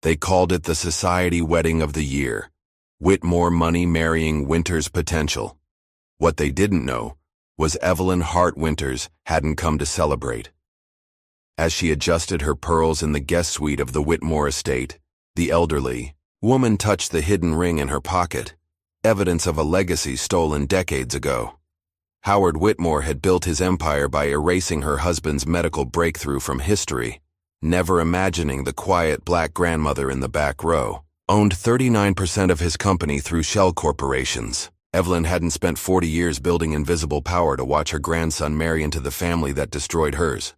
They called it the society wedding of the year. Whitmore money marrying Winters potential. What they didn't know was Evelyn Hart Winters hadn't come to celebrate. As she adjusted her pearls in the guest suite of the Whitmore estate, the elderly woman touched the hidden ring in her pocket, evidence of a legacy stolen decades ago. Howard Whitmore had built his empire by erasing her husband's medical breakthrough from history, never imagining the quiet black grandmother in the back row owned 39% of his company through shell corporations. Evelyn hadn't spent 40 years building invisible power to watch her grandson marry into the family that destroyed hers.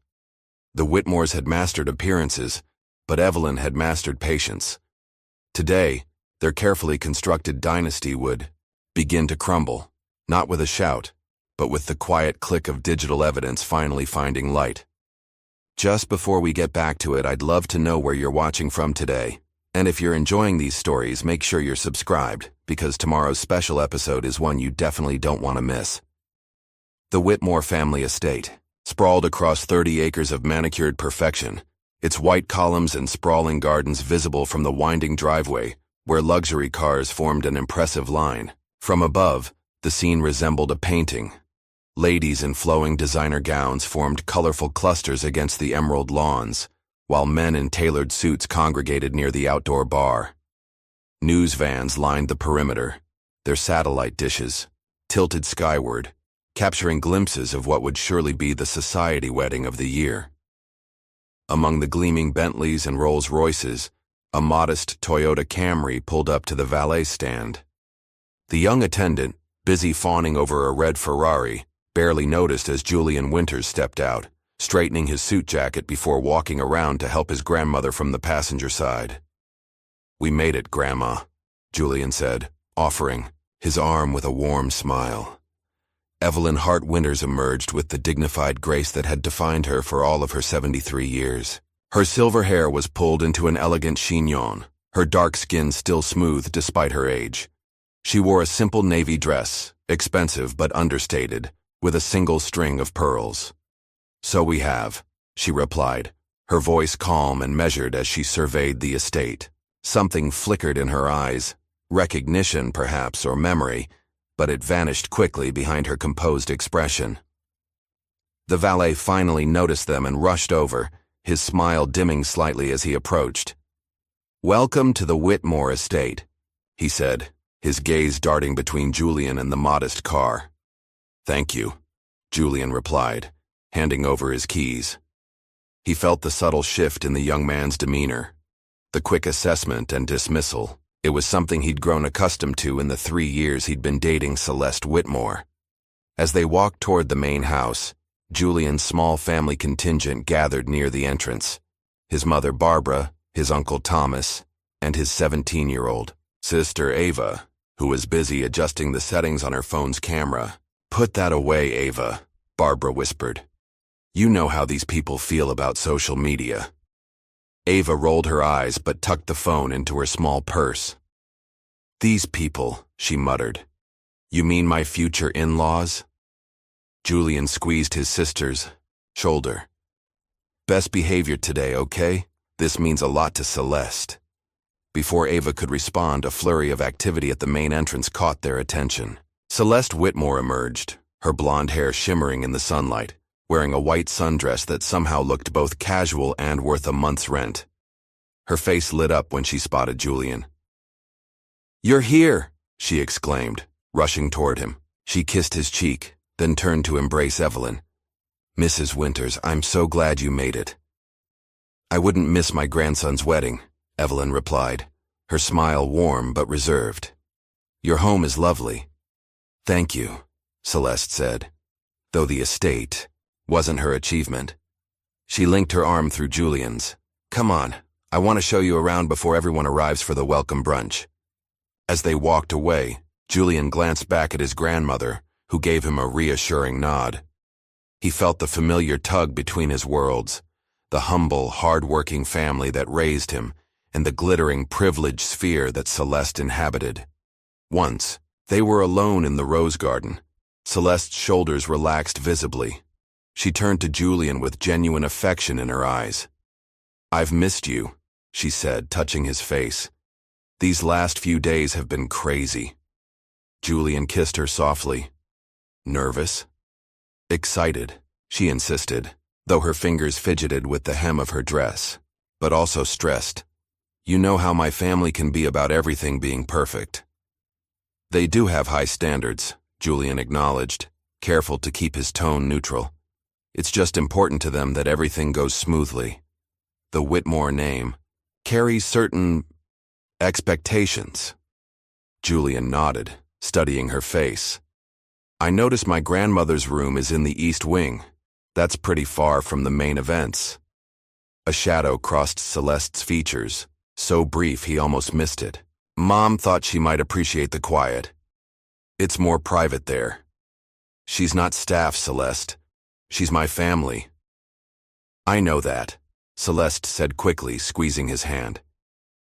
The Whitmores had mastered appearances, but Evelyn had mastered patience. Today, their carefully constructed dynasty would begin to crumble, not with a shout, but with the quiet click of digital evidence finally finding light. Just before we get back to it, I'd love to know where you're watching from today. And if you're enjoying these stories, make sure you're subscribed, because tomorrow's special episode is one you definitely don't want to miss. The Whitmore family estate, sprawled across 30 acres of manicured perfection, its white columns and sprawling gardens visible from the winding driveway, where luxury cars formed an impressive line. From above, the scene resembled a painting. Ladies in flowing designer gowns formed colorful clusters against the emerald lawns, while men in tailored suits congregated near the outdoor bar. News vans lined the perimeter, their satellite dishes tilted skyward, capturing glimpses of what would surely be the society wedding of the year. Among the gleaming Bentleys and Rolls-Royces, a modest Toyota Camry pulled up to the valet stand. The young attendant, busy fawning over a red Ferrari, barely noticed as Julian Winters stepped out, straightening his suit jacket before walking around to help his grandmother from the passenger side. "We made it, Grandma," Julian said, offering his arm with a warm smile. Evelyn Hart Winters emerged with the dignified grace that had defined her for all of her 73 years. Her silver hair was pulled into an elegant chignon, her dark skin still smooth despite her age. She wore a simple navy dress, expensive but understated, with a single string of pearls. "So we have," she replied, her voice calm and measured as she surveyed the estate. Something flickered in her eyes, recognition perhaps or memory, but it vanished quickly behind her composed expression. The valet finally noticed them and rushed over, his smile dimming slightly as he approached. "Welcome to the Whitmore estate," he said, his gaze darting between Julian and the modest car. "Thank you," Julian replied, handing over his keys. He felt the subtle shift in the young man's demeanor, the quick assessment and dismissal. It was something he'd grown accustomed to in the 3 years he'd been dating Celeste Whitmore. As they walked toward the main house, Julian's small family contingent gathered near the entrance. His mother Barbara, his uncle Thomas, and his 17-year-old sister Ava, who was busy adjusting the settings on her phone's camera. "Put that away, Ava," Barbara whispered. "You know how these people feel about social media." Ava rolled her eyes but tucked the phone into her small purse. "These people," she muttered. "You mean my future in-laws?" Julian squeezed his sister's shoulder. "Best behavior today, okay? This means a lot to Celeste." Before Ava could respond, a flurry of activity at the main entrance caught their attention. Celeste Whitmore emerged, her blonde hair shimmering in the sunlight, wearing a white sundress that somehow looked both casual and worth a month's rent. Her face lit up when she spotted Julian. "You're here!" she exclaimed, rushing toward him. She kissed his cheek, then turned to embrace Evelyn. "Mrs. Winters, I'm so glad you made it." "I wouldn't miss my grandson's wedding," Evelyn replied, her smile warm but reserved. "Your home is lovely." "Thank you," Celeste said, though the estate wasn't her achievement. She linked her arm through Julian's. "Come on, I want to show you around before everyone arrives for the welcome brunch." As they walked away, Julian glanced back at his grandmother, who gave him a reassuring nod. He felt the familiar tug between his worlds, the humble, hard-working family that raised him, and the glittering, privileged sphere that Celeste inhabited. Once, they were alone in the rose garden. Celeste's shoulders relaxed visibly. She turned to Julian with genuine affection in her eyes. "I've missed you," she said, touching his face. These last few days have been crazy. Julian kissed her softly. Nervous? Excited, she insisted, though her fingers fidgeted with the hem of her dress, but also stressed. You know how my family can be about everything being perfect. They do have high standards, Julian acknowledged, careful to keep his tone neutral. It's just important to them that everything goes smoothly. The Whitmore name carries certain expectations. Julian nodded, studying her face. I notice my grandmother's room is in the East Wing. That's pretty far from the main events. A shadow crossed Celeste's features, so brief he almost missed it. Mom thought she might appreciate the quiet. It's more private there. She's not staff, Celeste. She's my family. I know that, Celeste said quickly, squeezing his hand.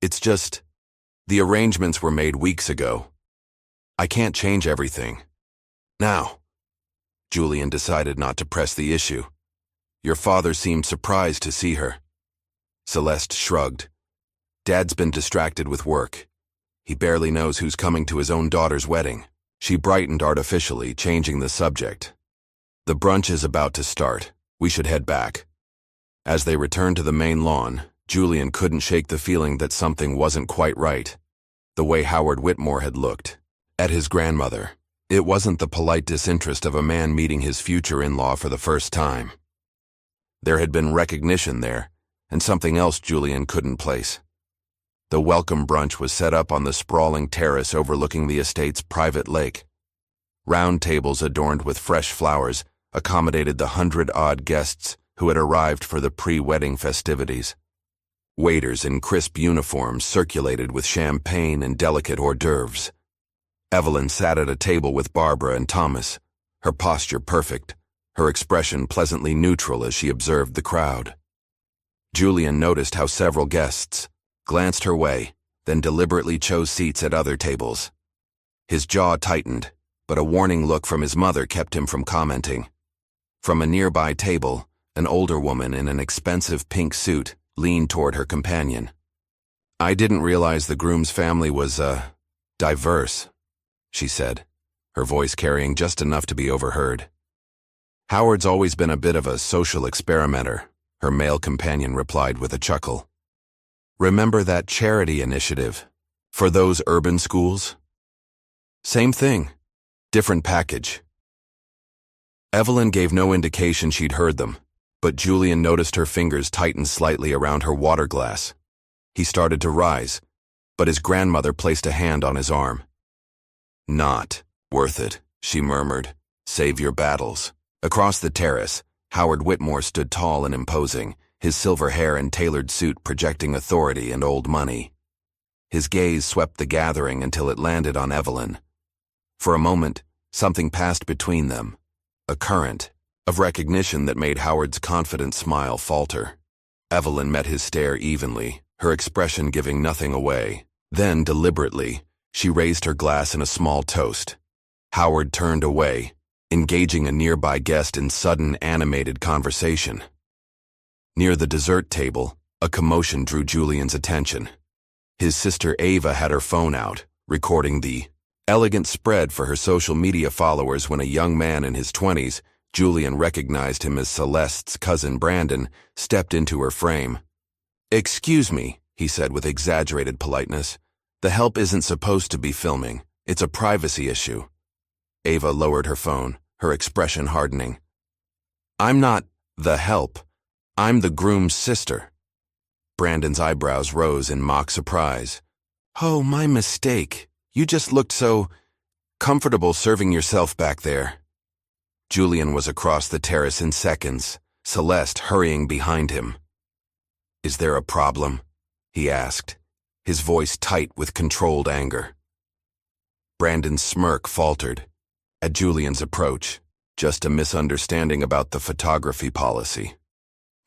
It's just, the arrangements were made weeks ago. I can't change everything. Now, Julian decided not to press the issue. Your father seemed surprised to see her. Celeste shrugged. Dad's been distracted with work. He barely knows who's coming to his own daughter's wedding. She brightened artificially, changing the subject. The brunch is about to start. We should head back. As they returned to the main lawn, Julian couldn't shake the feeling that something wasn't quite right. The way Howard Whitmore had looked at his grandmother. It wasn't the polite disinterest of a man meeting his future in-law for the first time. There had been recognition there, and something else Julian couldn't place. The welcome brunch was set up on the sprawling terrace overlooking the estate's private lake. Round tables adorned with fresh flowers accommodated the 100-odd guests who had arrived for the pre-wedding festivities. Waiters in crisp uniforms circulated with champagne and delicate hors d'oeuvres. Evelyn sat at a table with Barbara and Thomas, her posture perfect, her expression pleasantly neutral as she observed the crowd. Julian noticed how several guests glanced her way, then deliberately chose seats at other tables. His jaw tightened, but a warning look from his mother kept him from commenting. From a nearby table, an older woman in an expensive pink suit leaned toward her companion. I didn't realize the Groom'S family was, diverse, she said, her voice carrying just enough to be overheard. Howard's always been a bit of a social experimenter, her male companion replied with a chuckle. Remember that charity initiative for those urban schools? Same thing, different package. Evelyn gave no indication she'd heard them, but Julian noticed her fingers tighten slightly around her water glass. He started to rise, but his grandmother placed a hand on his arm. Not worth it, she murmured. Save your battles. Across the terrace, Howard Whitmore stood tall and imposing, his silver hair and tailored suit projecting authority and old money. His gaze swept the gathering until it landed on Evelyn. For a moment, something passed between them, a current of recognition that made Howard's confident smile falter. Evelyn met his stare evenly, her expression giving nothing away. Then, deliberately, she raised her glass in a small toast. Howard turned away, engaging a nearby guest in sudden animated conversation. Near the dessert table, a commotion drew Julian's attention. His sister Ava had her phone out, recording the elegant spread for her social media followers when a young man in his 20s, Julian recognized him as Celeste's cousin Brandon, stepped into her frame. Excuse me, he said with exaggerated politeness. The help isn't supposed to be filming. It's a privacy issue. Ava lowered her phone, her expression hardening. I'm not the help. I'm the groom's sister. Brandon's eyebrows rose in mock surprise. Oh, my mistake. You just looked so comfortable serving yourself back there. Julian was across the terrace in seconds, Celeste hurrying behind him. Is there a problem? He asked, his voice tight with controlled anger. Brandon's smirk faltered. At Julian's approach, just a misunderstanding about the photography policy.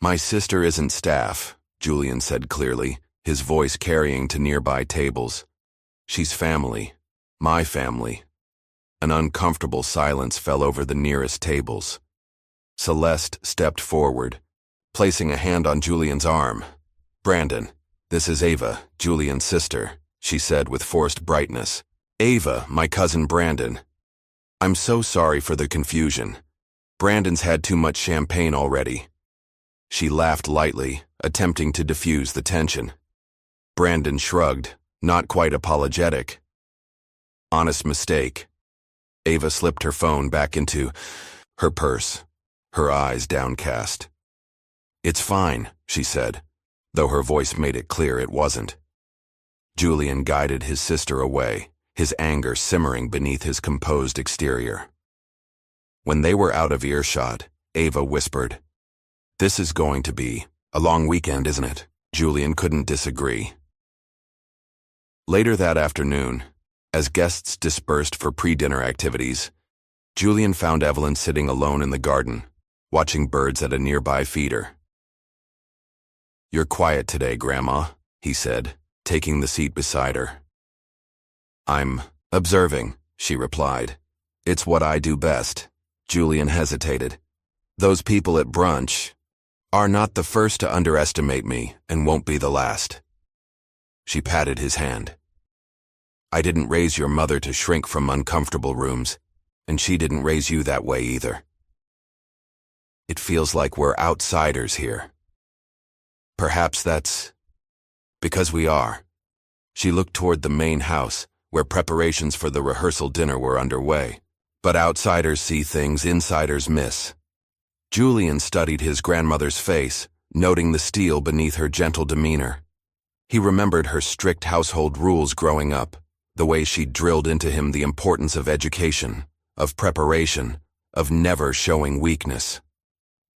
My sister isn't staff, Julian said clearly, his voice carrying to nearby tables. She's family. My family. An uncomfortable silence fell over the nearest tables. Celeste stepped forward, placing a hand on Julian's arm. Brandon, "This is Ava, Julian's sister," she said with forced brightness. "Ava, my cousin Brandon. I'm so sorry for the confusion. Brandon's had too much champagne already." She laughed lightly, attempting to diffuse the tension. Brandon shrugged, not quite apologetic. "Honest mistake." Ava slipped her phone back into her purse, her eyes downcast. "It's fine," she said, though her voice made it clear it wasn't. Julian guided his sister away, his anger simmering beneath his composed exterior. When they were out of earshot, Ava whispered, "This is going to be a long weekend, isn't it?" Julian couldn't disagree. Later that afternoon, as guests dispersed for pre-dinner activities, Julian found Evelyn sitting alone in the garden, watching birds at a nearby feeder. "You're quiet today, Grandma," he said, taking the seat beside her. "I'm observing," she replied. "It's what I do best." Julian hesitated. "Those people at brunch are not the first to underestimate me and won't be the last." She patted his hand. "I didn't raise your mother to shrink from uncomfortable rooms, and she didn't raise you that way either. It feels like we're outsiders here. Perhaps that's because we are." She looked toward the main house, where preparations for the rehearsal dinner were underway. But outsiders see things insiders miss. Julian studied his grandmother's face, noting the steel beneath her gentle demeanor. He remembered her strict household rules growing up, the way she drilled into him the importance of education, of preparation, of never showing weakness.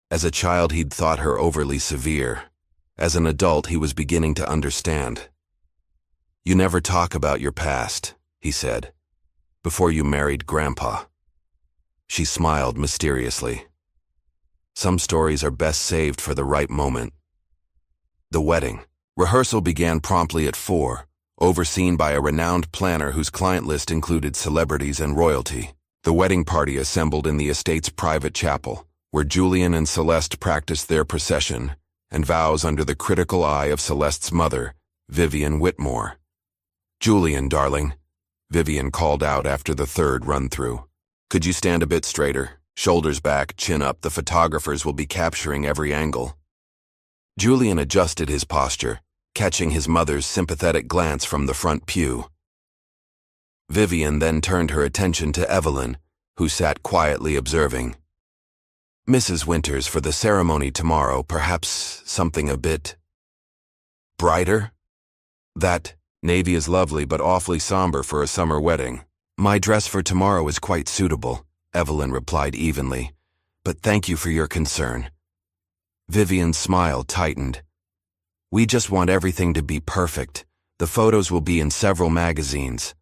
As a child, he'd thought her overly severe. As an adult, he was beginning to understand. "You never talk about your past," he said, "before you married Grandpa." She smiled mysteriously. "Some stories are best saved for the right moment." The wedding. Rehearsal began promptly at 4, overseen by a renowned planner whose client list included celebrities and royalty. The wedding party assembled in the estate's private chapel, where Julian and Celeste practiced their procession and vows under the critical eye of Celeste's mother, Vivian Whitmore. "Julian, darling," Vivian called out after the third run-through. "Could you stand a bit straighter? Shoulders back, chin up, the photographers will be capturing every angle." Julian adjusted his posture, catching his mother's sympathetic glance from the front pew. Vivian then turned her attention to Evelyn, who sat quietly observing. "Mrs. Winters, for the ceremony tomorrow, perhaps something a bit brighter? That navy is lovely but awfully somber for a summer wedding." "My dress for tomorrow is quite suitable," Evelyn replied evenly, "but thank you for your concern." Vivian's smile tightened. "We just want everything to be perfect. The photos will be in several magazines.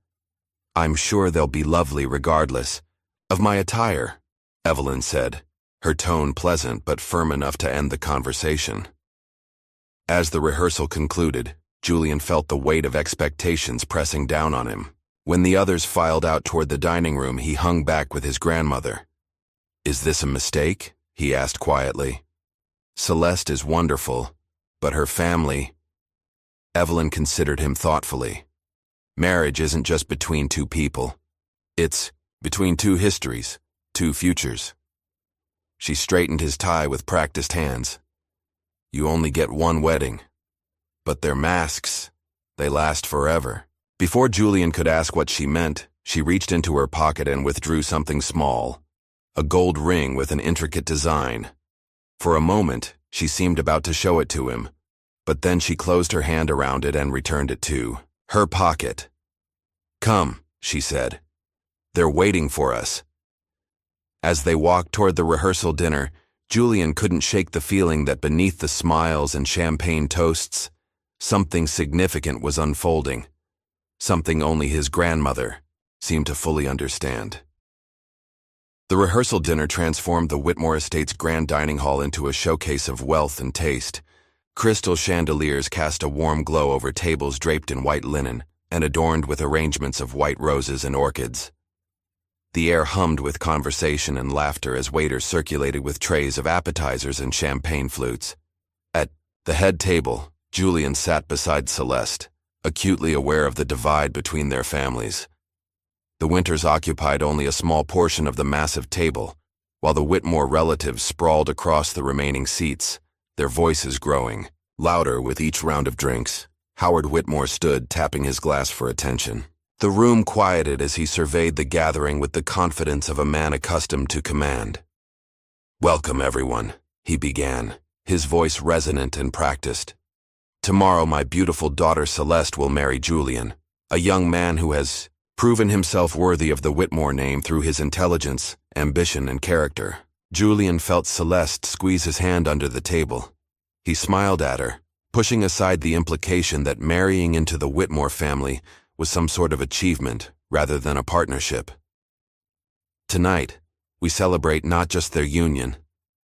I'm sure they'll be lovely regardless of my attire," Evelyn said, her tone pleasant but firm enough to end the conversation. As the rehearsal concluded, Julian felt the weight of expectations pressing down on him. When the others filed out toward the dining room, he hung back with his grandmother. "Is this a mistake?" he asked quietly. "Celeste is wonderful, but her family—" Evelyn considered him thoughtfully. "Marriage isn't just between two people. It's between two histories, two futures." She straightened his tie with practiced hands. "You only get one wedding. But they're masks. They last forever." Before Julian could ask what she meant, she reached into her pocket and withdrew something small, a gold ring with an intricate design. For a moment, she seemed about to show it to him, but then she closed her hand around it and returned it to her pocket. "Come," she said. "They're waiting for us." As they walked toward the rehearsal dinner, Julian couldn't shake the feeling that beneath the smiles and champagne toasts, something significant was unfolding. Something only his grandmother seemed to fully understand. The rehearsal dinner transformed the Whitmore Estate's grand dining hall into a showcase of wealth and taste. Crystal chandeliers cast a warm glow over tables draped in white linen and adorned with arrangements of white roses and orchids. The air hummed with conversation and laughter as waiters circulated with trays of appetizers and champagne flutes. At the head table, Julian sat beside Celeste, acutely aware of the divide between their families. The Winters occupied only a small portion of the massive table, while the Whitmore relatives sprawled across the remaining seats, their voices growing, louder with each round of drinks. Howard Whitmore stood, tapping his glass for attention. The room quieted as he surveyed the gathering with the confidence of a man accustomed to command. "Welcome, everyone," he began, his voice resonant and practiced. "Tomorrow my beautiful daughter Celeste will marry Julian, a young man who has proven himself worthy of the Whitmore name through his intelligence, ambition, and character." Julian felt Celeste squeeze his hand under the table. He smiled at her, pushing aside the implication that marrying into the Whitmore family was some sort of achievement rather than a partnership. "Tonight, we celebrate not just their union,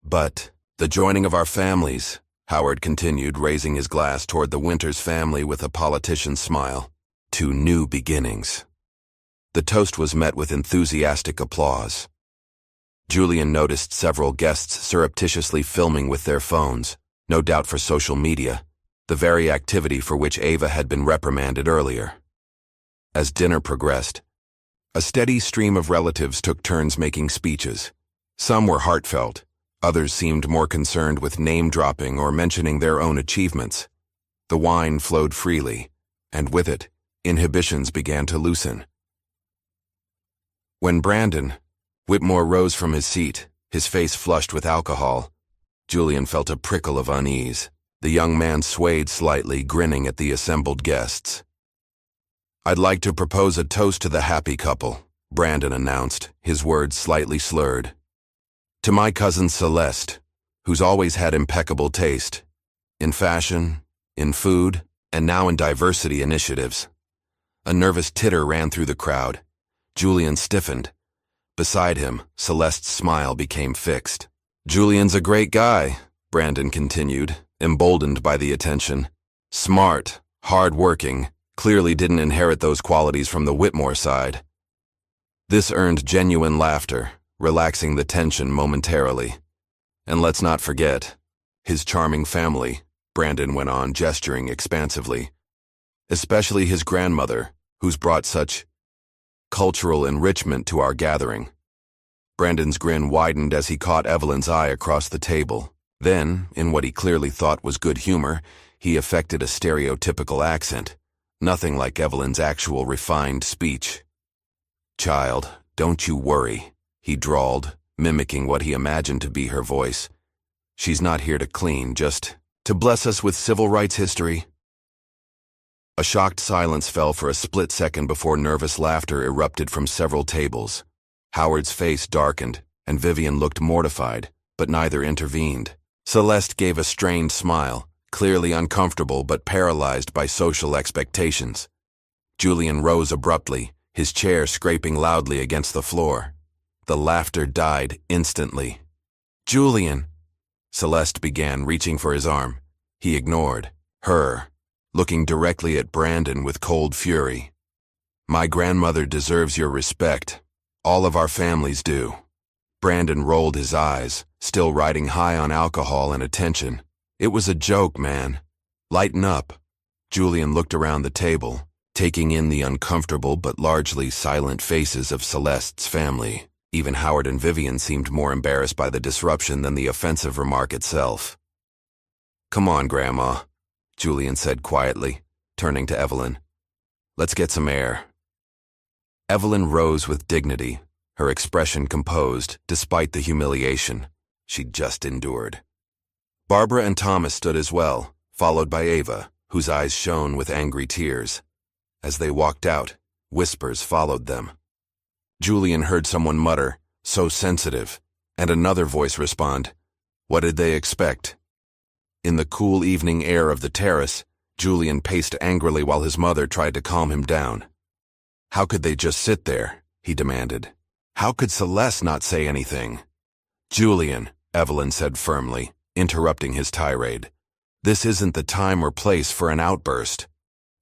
but the joining of our families," Howard continued, raising his glass toward the Winters family with a politician's smile, "to new beginnings." The toast was met with enthusiastic applause. Julian noticed several guests surreptitiously filming with their phones, no doubt for social media, the very activity for which Ava had been reprimanded earlier. As dinner progressed, a steady stream of relatives took turns making speeches. Some were heartfelt, others seemed more concerned with name-dropping or mentioning their own achievements. The wine flowed freely, and with it, inhibitions began to loosen. When Brandon Whitmore rose from his seat, his face flushed with alcohol, Julian felt a prickle of unease. The young man swayed slightly, grinning at the assembled guests. "I'd like to propose a toast to the happy couple," Brandon announced, his words slightly slurred. "To my cousin Celeste, who's always had impeccable taste, in fashion, in food, and now in diversity initiatives." A nervous titter ran through the crowd. Julian stiffened. Beside him, Celeste's smile became fixed. "Julian's a great guy," Brandon continued, emboldened by the attention. "Smart, hard-working, clearly didn't inherit those qualities from the Whitmore side." This earned genuine laughter, relaxing the tension momentarily. "And let's not forget his charming family," Brandon went on, gesturing expansively. "Especially his grandmother, who's brought such cultural enrichment to our gathering." Brandon's grin widened as he caught Evelyn's eye across the table. Then, in what he clearly thought was good humor, he affected a stereotypical accent, nothing like Evelyn's actual refined speech. "Child, don't you worry," he drawled, mimicking what he imagined to be her voice. "She's not here to clean, just to bless us with civil rights history." A shocked silence fell for a split second before nervous laughter erupted from several tables. Howard's face darkened, and Vivian looked mortified, but neither intervened. Celeste gave a strained smile, clearly uncomfortable but paralyzed by social expectations. Julian rose abruptly, his chair scraping loudly against the floor. The laughter died instantly. "Julian," Celeste began, reaching for his arm. He ignored her, looking directly at Brandon with cold fury. "My grandmother deserves your respect. All of our families do." Brandon rolled his eyes, still riding high on alcohol and attention. "It was a joke, man. Lighten up." Julian looked around the table, taking in the uncomfortable but largely silent faces of Celeste's family. Even Howard and Vivian seemed more embarrassed by the disruption than the offensive remark itself. "Come on, Grandma," Julian said quietly, turning to Evelyn. "Let's get some air." Evelyn rose with dignity, her expression composed despite the humiliation she'd just endured. Barbara and Thomas stood as well, followed by Ava, whose eyes shone with angry tears. As they walked out, whispers followed them. Julian heard someone mutter, "So sensitive," and another voice respond, "What did they expect?" In the cool evening air of the terrace, Julian paced angrily while his mother tried to calm him down. "How could they just sit there?" he demanded. "How could Celeste not say anything?" "Julian," Evelyn said firmly, interrupting his tirade, "this isn't the time or place for an outburst.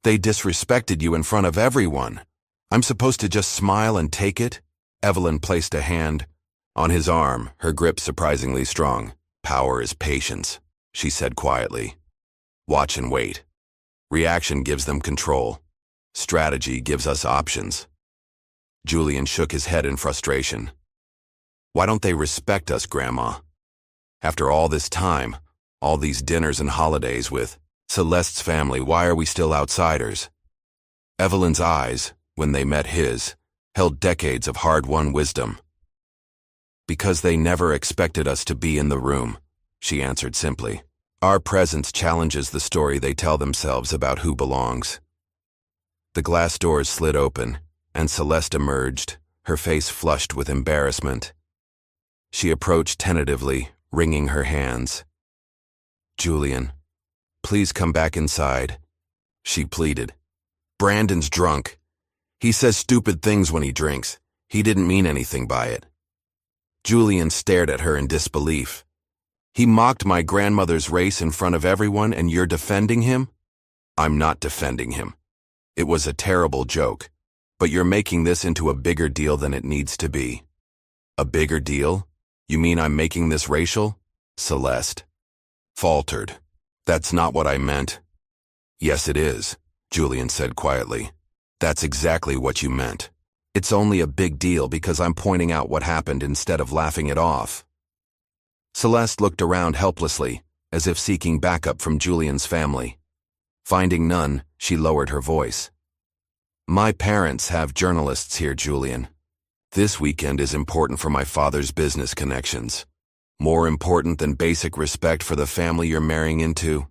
They disrespected you in front of everyone. I'm supposed to just smile and take it?" Evelyn placed a hand on his arm, her grip surprisingly strong. "Power is patience," she said quietly. Watch and wait. Reaction gives them control. Strategy gives us options. Julian shook his head in frustration. Why don't they respect us, Grandma? After all this time, all these dinners and holidays with Celeste's family, why are we still outsiders? Evelyn's eyes, when they met his, held decades of hard-won wisdom. Because they never expected us to be in the room, she answered simply. Our presence challenges the story they tell themselves about who belongs. The glass doors slid open, and Celeste emerged, her face flushed with embarrassment. She approached tentatively, wringing her hands. Julian, please come back inside, she pleaded. Brandon's drunk. He says stupid things when he drinks. He didn't mean anything by it. Julian stared at her in disbelief. He mocked my grandmother's race in front of everyone, and you're defending him? I'm not defending him. It was a terrible joke, but you're making this into a bigger deal than it needs to be. A bigger deal? You mean I'm making this racial? Celeste faltered. That's not what I meant. Yes, it is, Julian said quietly. That's exactly what you meant. It's only a big deal because I'm pointing out what happened instead of laughing it off. Celeste looked around helplessly, as if seeking backup from Julian's family. Finding none, she lowered her voice. My parents have journalists here, Julian. This weekend is important for my father's business connections. More important than basic respect for the family you're marrying into.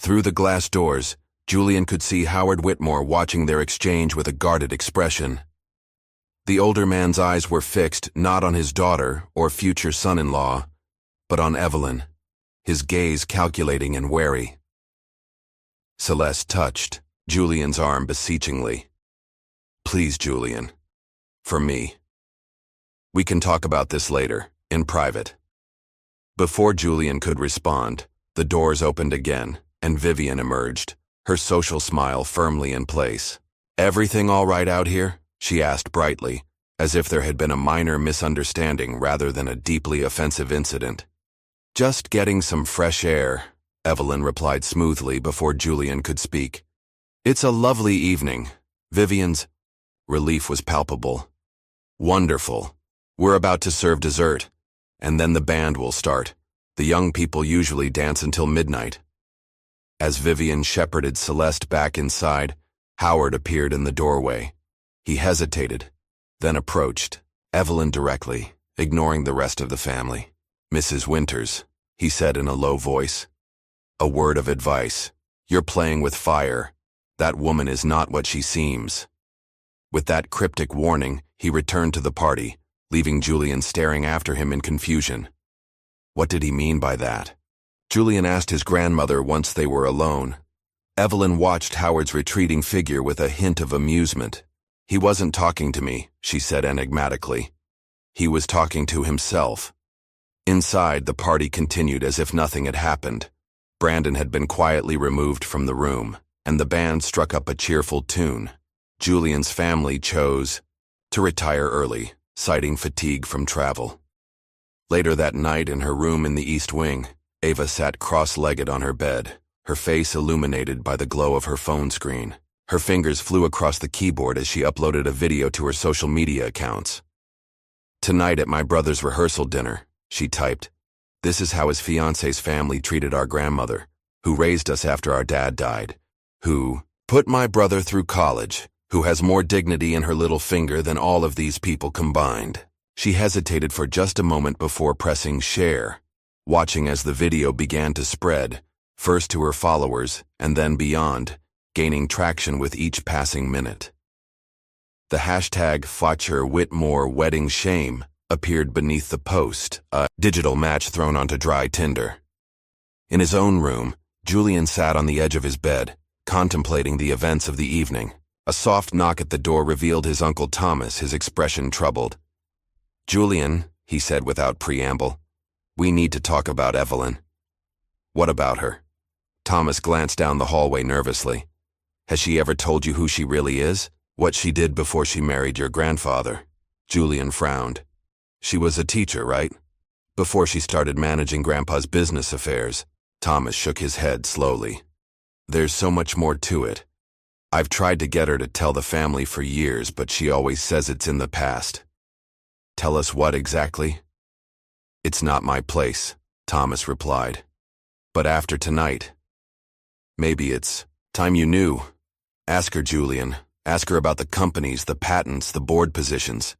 Through the glass doors, Julian could see Howard Whitmore watching their exchange with a guarded expression. The older man's eyes were fixed not on his daughter or future son-in-law, but on Evelyn, his gaze calculating and wary. Celeste touched Julian's arm beseechingly. Please, Julian. For me. We can talk about this later, in private. Before Julian could respond, the doors opened again, and Vivian emerged, her social smile firmly in place. Everything all right out here? She asked brightly, as if there had been a minor misunderstanding rather than a deeply offensive incident. Just getting some fresh air, Evelyn replied smoothly before Julian could speak. It's a lovely evening. Vivian's relief was palpable. Wonderful. We're about to serve dessert, and then the band will start. The young people usually dance until midnight. As Vivian shepherded Celeste back inside, Howard appeared in the doorway. He hesitated, then approached Evelyn directly, ignoring the rest of the family. Mrs. Winters, he said in a low voice. A word of advice. You're playing with fire. That woman is not what she seems. With that cryptic warning, he returned to the party, leaving Julian staring after him in confusion. What did he mean by that? Julian asked his grandmother once they were alone. Evelyn watched Howard's retreating figure with a hint of amusement. He wasn't talking to me, she said enigmatically. He was talking to himself. Inside, the party continued as if nothing had happened. Brandon had been quietly removed from the room, and the band struck up a cheerful tune. Julian's family chose to retire early, citing fatigue from travel. Later that night, in her room in the East Wing, Ava sat cross-legged on her bed, her face illuminated by the glow of her phone screen. Her fingers flew across the keyboard as she uploaded a video to her social media accounts. Tonight at my brother's rehearsal dinner, she typed, this is how his fiancé's family treated our grandmother, who raised us after our dad died, who put my brother through college, who has more dignity in her little finger than all of these people combined. She hesitated for just a moment before pressing share, watching as the video began to spread, first to her followers and then beyond, gaining traction with each passing minute. The hashtag Fletcher Whitmore Wedding Shame appeared beneath the post, a digital match thrown onto dry tinder. In his own room, Julian sat on the edge of his bed, contemplating the events of the evening. A soft knock at the door revealed his Uncle Thomas, his expression troubled. Julian, he said without preamble, we need to talk about Evelyn. What about her? Thomas glanced down the hallway nervously. Has she ever told you who she really is? What she did before she married your grandfather? Julian frowned. She was a teacher, right? Before she started managing Grandpa's business affairs. Thomas shook his head slowly. There's so much more to it. I've tried to get her to tell the family for years, but she always says it's in the past. Tell us what exactly? It's not my place, Thomas replied. But after tonight, maybe it's time you knew. Ask her, Julian. Ask her about the companies, the patents, the board positions.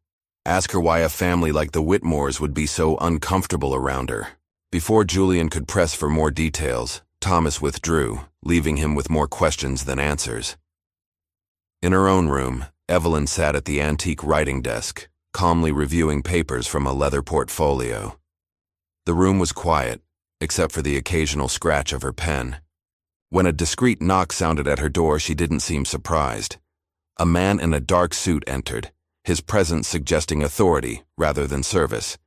Ask her why a family like the Whitmores would be so uncomfortable around her. Before Julian could press for more details, Thomas withdrew, leaving him with more questions than answers. In her own room, Evelyn sat at the antique writing desk, calmly reviewing papers from a leather portfolio. The room was quiet, except for the occasional scratch of her pen. When a discreet knock sounded at her door, she didn't seem surprised. A man in a dark suit entered, his presence suggesting authority rather than service.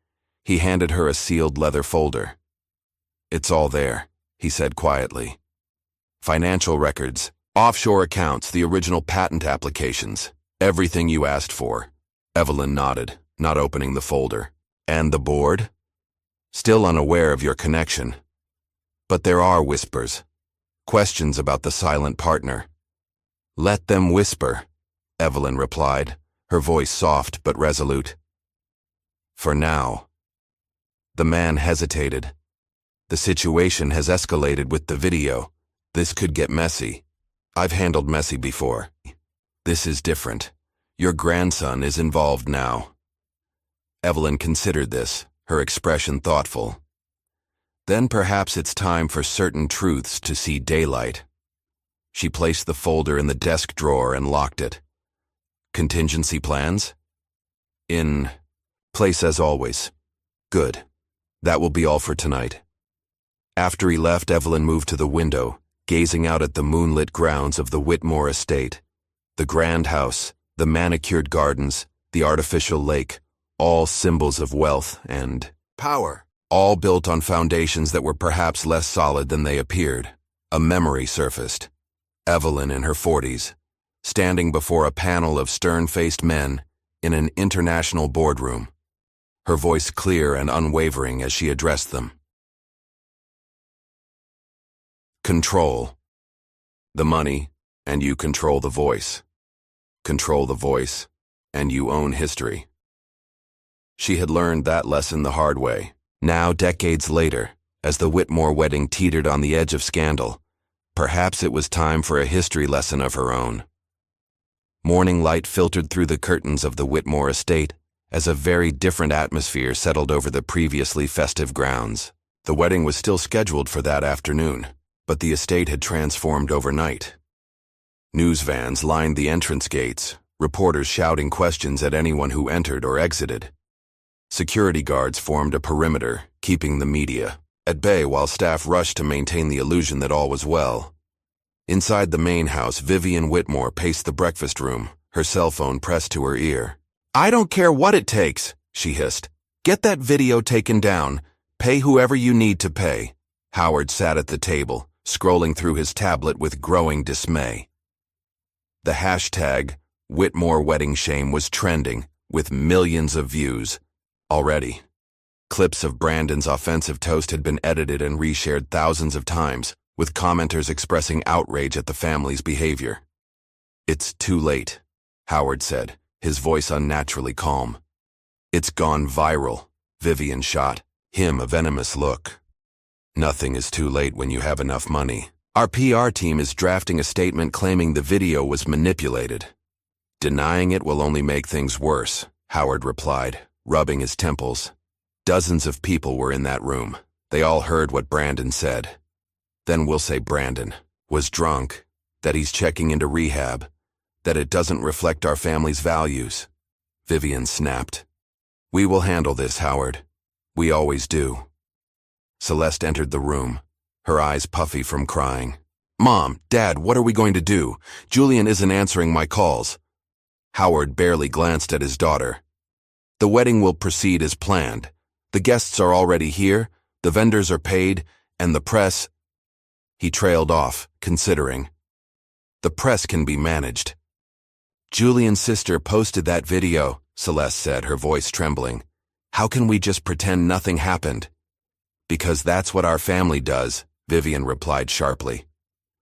He handed her a sealed leather folder. "It's all there," he said quietly. "Financial records, offshore accounts, the original patent applications, everything you asked for." Evelyn nodded, not opening the folder. "And the board?" "Still unaware of your connection. But there are whispers. Questions about the silent partner." "Let them whisper," Evelyn replied, her voice soft but resolute. "For now." The man hesitated. "The situation has escalated with the video. This could get messy. I've handled messy before. This is different. Your grandson is involved now." Evelyn considered this, her expression thoughtful. "Then perhaps it's time for certain truths to see daylight." She placed the folder in the desk drawer and locked it. "Contingency plans?" "In place as always." "Good. That will be all for tonight." After he left, Evelyn moved to the window, gazing out at the moonlit grounds of the Whitmore estate. The grand house, the manicured gardens, the artificial lake, all symbols of wealth and power, all built on foundations that were perhaps less solid than they appeared. A memory surfaced. Evelyn in her 40s, standing before a panel of stern-faced men in an international boardroom, her voice clear and unwavering as she addressed them. Control. The money, and you control the voice. Control the voice, and you own history. She had learned that lesson the hard way. Now, decades later, as the Whitmore wedding teetered on the edge of scandal, perhaps it was time for a history lesson of her own. Morning light filtered through the curtains of the Whitmore estate as a very different atmosphere settled over the previously festive grounds. The wedding was still scheduled for that afternoon, but the estate had transformed overnight. News vans lined the entrance gates, reporters shouting questions at anyone who entered or exited. Security guards formed a perimeter, keeping the media at bay while staff rushed to maintain the illusion that all was well. Inside the main house, Vivian Whitmore paced the breakfast room, her cell phone pressed to her ear. "I don't care what it takes," she hissed. "Get that video taken down. Pay whoever you need to pay." Howard sat at the table, scrolling through his tablet with growing dismay. The hashtag Whitmore Wedding Shame was trending, with millions of views. Already, clips of Brandon's offensive toast had been edited and reshared thousands of times, with commenters expressing outrage at the family's behavior. "It's too late," Howard said, his voice unnaturally calm. "It's gone viral," Vivian shot, him a venomous look. "Nothing is too late when you have enough money. Our PR team is drafting a statement claiming the video was manipulated." "Denying it will only make things worse," Howard replied, rubbing his temples. "Dozens of people were in that room. They all heard what Brandon said. Then we'll say Brandon was drunk, that he's checking into rehab, that it doesn't reflect our family's values." Vivian snapped. "We will handle this, Howard. We always do." Celeste entered the room, her eyes puffy from crying. "Mom, Dad, what are we going to do? Julian isn't answering my calls." Howard barely glanced at his daughter. "The wedding will proceed as planned. The guests are already here, the vendors are paid, and the press—" He trailed off, considering. "The press can be managed." "Julian's sister posted that video," Celeste said, her voice trembling. "How can we just pretend nothing happened?" "Because that's what our family does," Vivian replied sharply.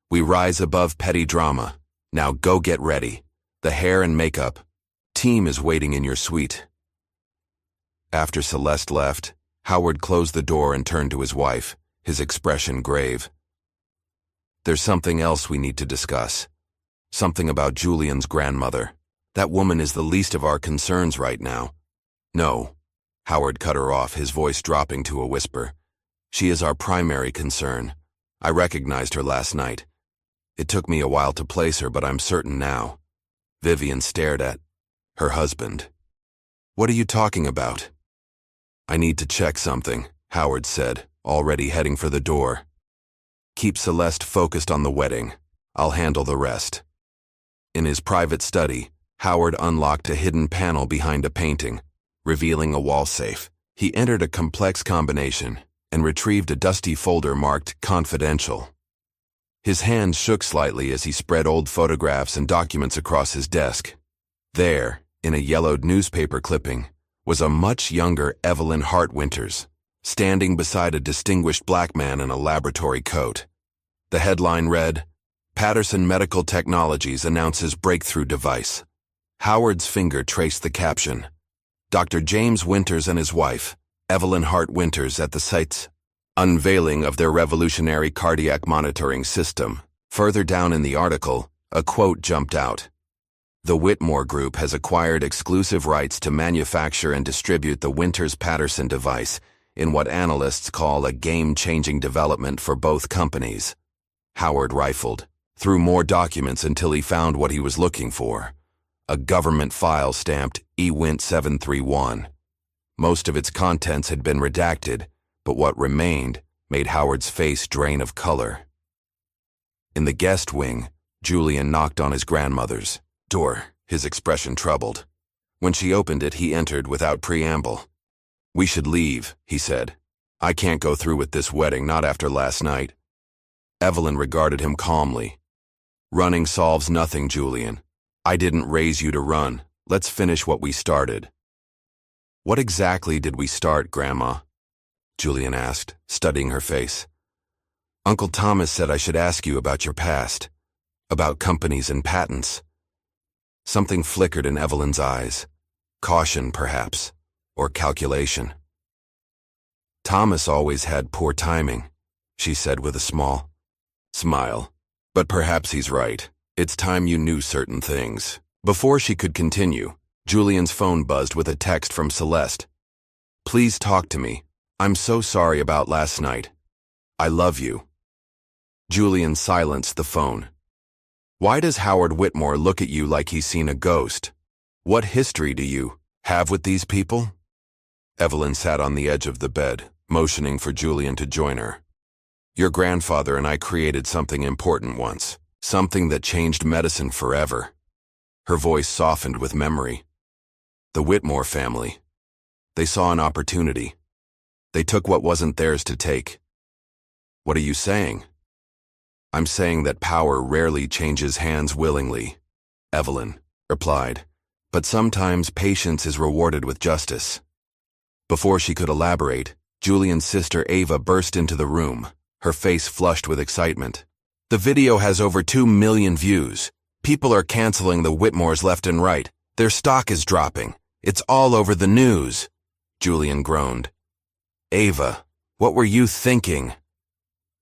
We rise above petty drama. Now go get ready. The hair and makeup team is waiting in your suite. After Celeste left, Howard closed the door and turned to his wife, his expression grave. There's something else we need to discuss. Something about Julian's grandmother. That woman is the least of our concerns right now. No, Howard cut her off, his voice dropping to a whisper. She is our primary concern. I recognized her last night. It took me a while to place her, but I'm certain now. Vivian stared at her husband. What are you talking about? I need to check something, Howard said, already heading for the door. Keep Celeste focused on the wedding. I'll handle the rest. In his private study, Howard unlocked a hidden panel behind a painting, revealing a wall safe. He entered a complex combination and retrieved a dusty folder marked Confidential. His hands shook slightly as he spread old photographs and documents across his desk. There, in a yellowed newspaper clipping, was a much younger Evelyn Hart Winters, standing beside a distinguished black man in a laboratory coat. The headline read, Patterson Medical Technologies announces breakthrough device. Howard's finger traced the caption. Dr. James Winters and his wife, Evelyn Hart Winters, at the site's unveiling of their revolutionary cardiac monitoring system. Further down in the article, a quote jumped out. The Whitmore Group has acquired exclusive rights to manufacture and distribute the Winters-Patterson device in what analysts call a game-changing development for both companies. Howard rifled through more documents until he found what he was looking for. A government file stamped EWINT 731. Most of its contents had been redacted, but what remained made Howard's face drain of color. In the guest wing, Julian knocked on his grandmother's door, his expression troubled. When she opened it, he entered without preamble. We should leave, he said. I can't go through with this wedding, not after last night. Evelyn regarded him calmly. Running solves nothing, Julian. I didn't raise you to run. Let's finish what we started. What exactly did we start, Grandma? Julian asked, studying her face. Uncle Thomas said I should ask you about your past, about companies and patents. Something flickered in Evelyn's eyes. Caution, perhaps, or calculation. Thomas always had poor timing, she said with a small smile. But perhaps he's right. It's time you knew certain things. Before she could continue, Julian's phone buzzed with a text from Celeste. Please talk to me. I'm so sorry about last night. I love you. Julian silenced the phone. Why does Howard Whitmore look at you like he's seen a ghost? What history do you have with these people? Evelyn sat on the edge of the bed, motioning for Julian to join her. Your grandfather and I created something important once, something that changed medicine forever. Her voice softened with memory. The Whitmore family. They saw an opportunity. They took what wasn't theirs to take. What are you saying? I'm saying that power rarely changes hands willingly, Evelyn replied, but sometimes patience is rewarded with justice. Before she could elaborate, Julian's sister Ava burst into the room, her face flushed with excitement. The video has over 2 million views. People are canceling the Whitmores left and right. Their stock is dropping. It's all over the news. Julian groaned. Ava, what were you thinking?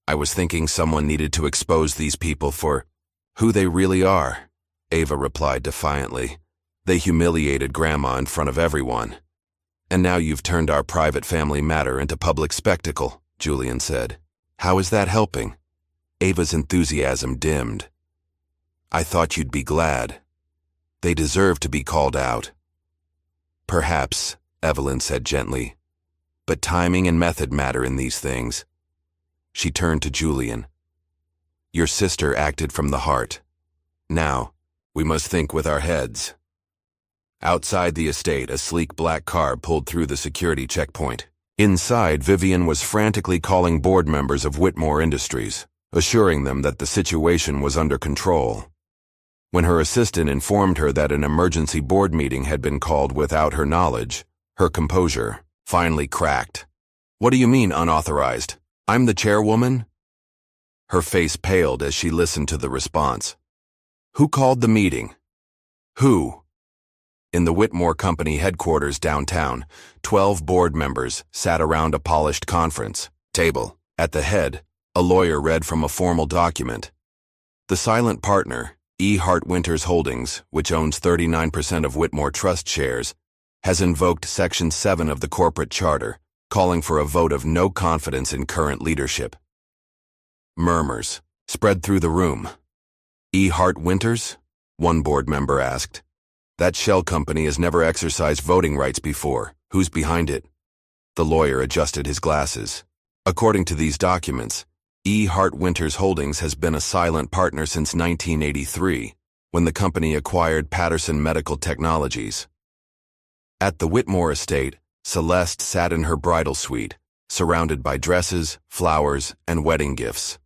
I was thinking someone needed to expose these people for who they really are, Ava replied defiantly. They humiliated Grandma in front of everyone. And now you've turned our private family matter into public spectacle, Julian said. How is that helping? Ava's enthusiasm dimmed. I thought you'd be glad. They deserve to be called out. Perhaps, Evelyn said gently. But timing and method matter in these things. She turned to Julian. Your sister acted from the heart. Now, we must think with our heads. Outside the estate, a sleek black car pulled through the security checkpoint. Inside, Vivian was frantically calling board members of Whitmore Industries, assuring them that the situation was under control. When her assistant informed her that an emergency board meeting had been called without her knowledge, her composure finally cracked. What do you mean, unauthorized? I'm the chairwoman? Her face paled as she listened to the response. Who called the meeting? Who? In the Whitmore Company headquarters downtown, 12 board members sat around a polished conference table. At the head, a lawyer read from a formal document. The silent partner, E. Hart Winters Holdings, which owns 39% of Whitmore Trust shares, has invoked Section 7 of the corporate charter, calling for a vote of no confidence in current leadership. Murmurs spread through the room. E. Hart Winters? One board member asked. That shell company has never exercised voting rights before. Who's behind it? The lawyer adjusted his glasses. According to these documents, E. Hart Winters Holdings has been a silent partner since 1983, when the company acquired Patterson Medical Technologies. At the Whitmore estate, Celeste sat in her bridal suite, surrounded by dresses, flowers, and wedding gifts.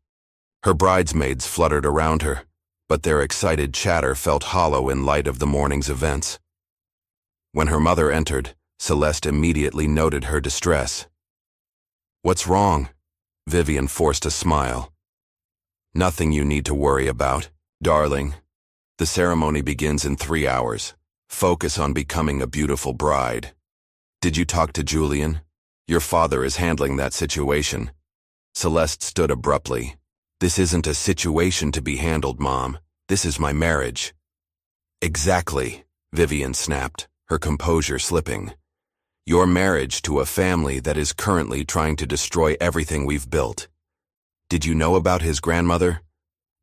Her bridesmaids fluttered around her, but their excited chatter felt hollow in light of the morning's events. When her mother entered, Celeste immediately noted her distress. What's wrong? Vivian forced a smile. Nothing you need to worry about, darling. The ceremony begins in 3 hours. Focus on becoming a beautiful bride. Did you talk to Julian? Your father is handling that situation. Celeste stood abruptly. This isn't a situation to be handled, Mom. This is my marriage. Exactly, Vivian snapped, her composure slipping. Your marriage to a family that is currently trying to destroy everything we've built. Did you know about his grandmother?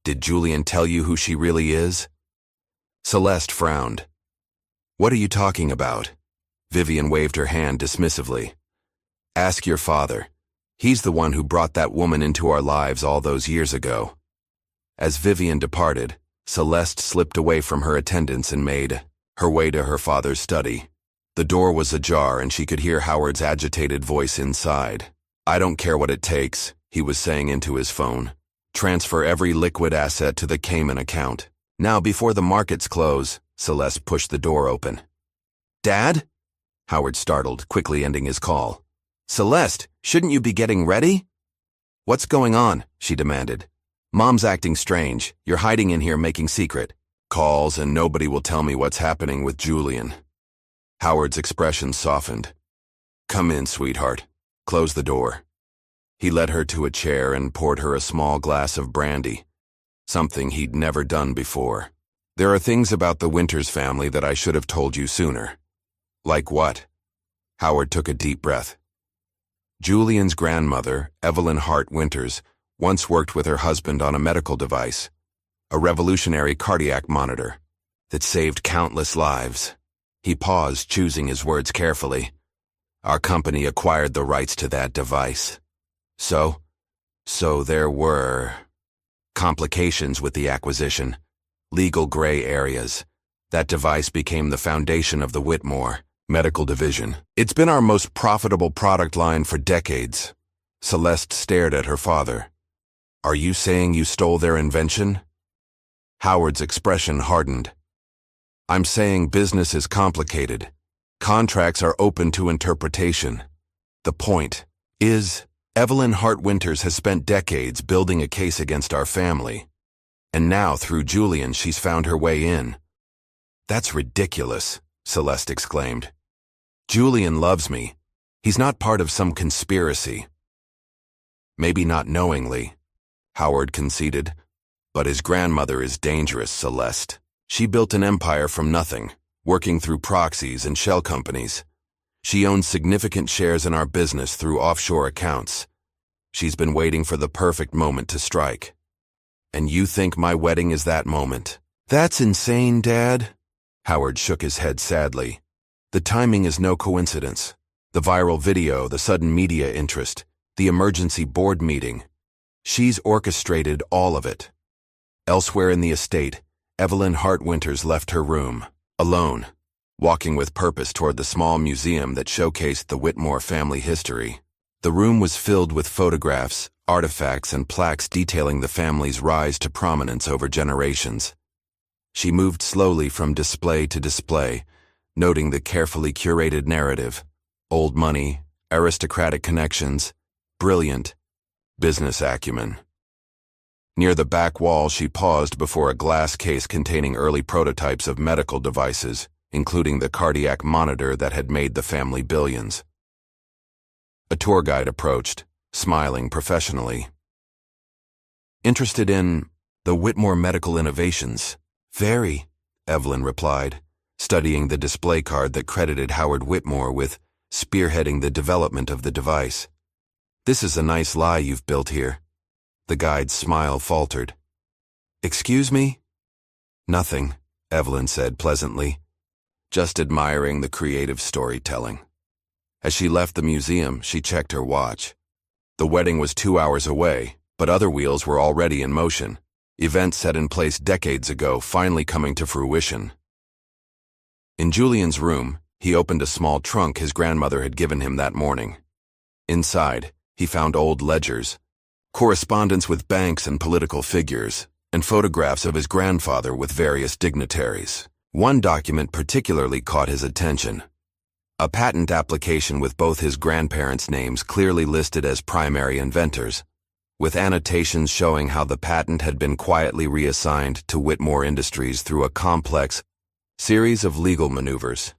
Did Julian tell you who she really is? Celeste frowned. What are you talking about? Vivian waved her hand dismissively. Ask your father. He's the one who brought that woman into our lives all those years ago. As Vivian departed, Celeste slipped away from her attendants and made her way to her father's study. The door was ajar and she could hear Howard's agitated voice inside. I don't care what it takes, he was saying into his phone. Transfer every liquid asset to the Cayman account. Now before the markets close, Celeste pushed the door open. Dad? Howard startled, quickly ending his call. Celeste, shouldn't you be getting ready? What's going on? She demanded. Mom's acting strange. You're hiding in here making secret calls and nobody will tell me what's happening with Julian. Howard's expression softened. Come in, sweetheart. Close the door. He led her to a chair and poured her a small glass of brandy, something he'd never done before. There are things about the Winters family that I should have told you sooner. Like what? Howard took a deep breath. Julian's grandmother, Evelyn Hart Winters, once worked with her husband on a medical device, a revolutionary cardiac monitor that saved countless lives. He paused, choosing his words carefully. Our company acquired the rights to that device. So there were complications with the acquisition, legal gray areas. That device became the foundation of the Whitmore Medical Division. It's been our most profitable product line for decades. Celeste stared at her father. Are you saying you stole their invention? Howard's expression hardened. I'm saying business is complicated. Contracts are open to interpretation. The point is, Evelyn Hart Winters has spent decades building a case against our family. And now, through Julian, she's found her way in. That's ridiculous, Celeste exclaimed. Julian loves me. He's not part of some conspiracy. Maybe not knowingly, Howard conceded, but his grandmother is dangerous, Celeste. She built an empire from nothing, working through proxies and shell companies. She owns significant shares in our business through offshore accounts. She's been waiting for the perfect moment to strike. And you think my wedding is that moment? That's insane, Dad. Howard shook his head sadly. The timing is no coincidence. The viral video, the sudden media interest, the emergency board meeting. She's orchestrated all of it. Elsewhere in the estate, Evelyn Hart Winters left her room, alone, walking with purpose toward the small museum that showcased the Whitmore family history. The room was filled with photographs, artifacts, and plaques detailing the family's rise to prominence over generations. She moved slowly from display to display, noting the carefully curated narrative, old money, aristocratic connections, brilliant business acumen. Near the back wall, she paused before a glass case containing early prototypes of medical devices, including the cardiac monitor that had made the family billions. A tour guide approached, smiling professionally. "Interested in the Whitmore medical innovations?" "Very," Evelyn replied, studying the display card that credited Howard Whitmore with spearheading the development of the device. "This is a nice lie you've built here." The guide's smile faltered. "Excuse me?" "Nothing," Evelyn said pleasantly, just admiring the creative storytelling. As she left the museum, she checked her watch. The wedding was 2 hours away, but other wheels were already in motion. Events set in place decades ago finally coming to fruition. In Julian's room, he opened a small trunk his grandmother had given him that morning. Inside, he found old ledgers, correspondence with banks and political figures, and photographs of his grandfather with various dignitaries. One document particularly caught his attention. A patent application with both his grandparents' names clearly listed as primary inventors, with annotations showing how the patent had been quietly reassigned to Whitmore Industries through a complex series of legal maneuvers.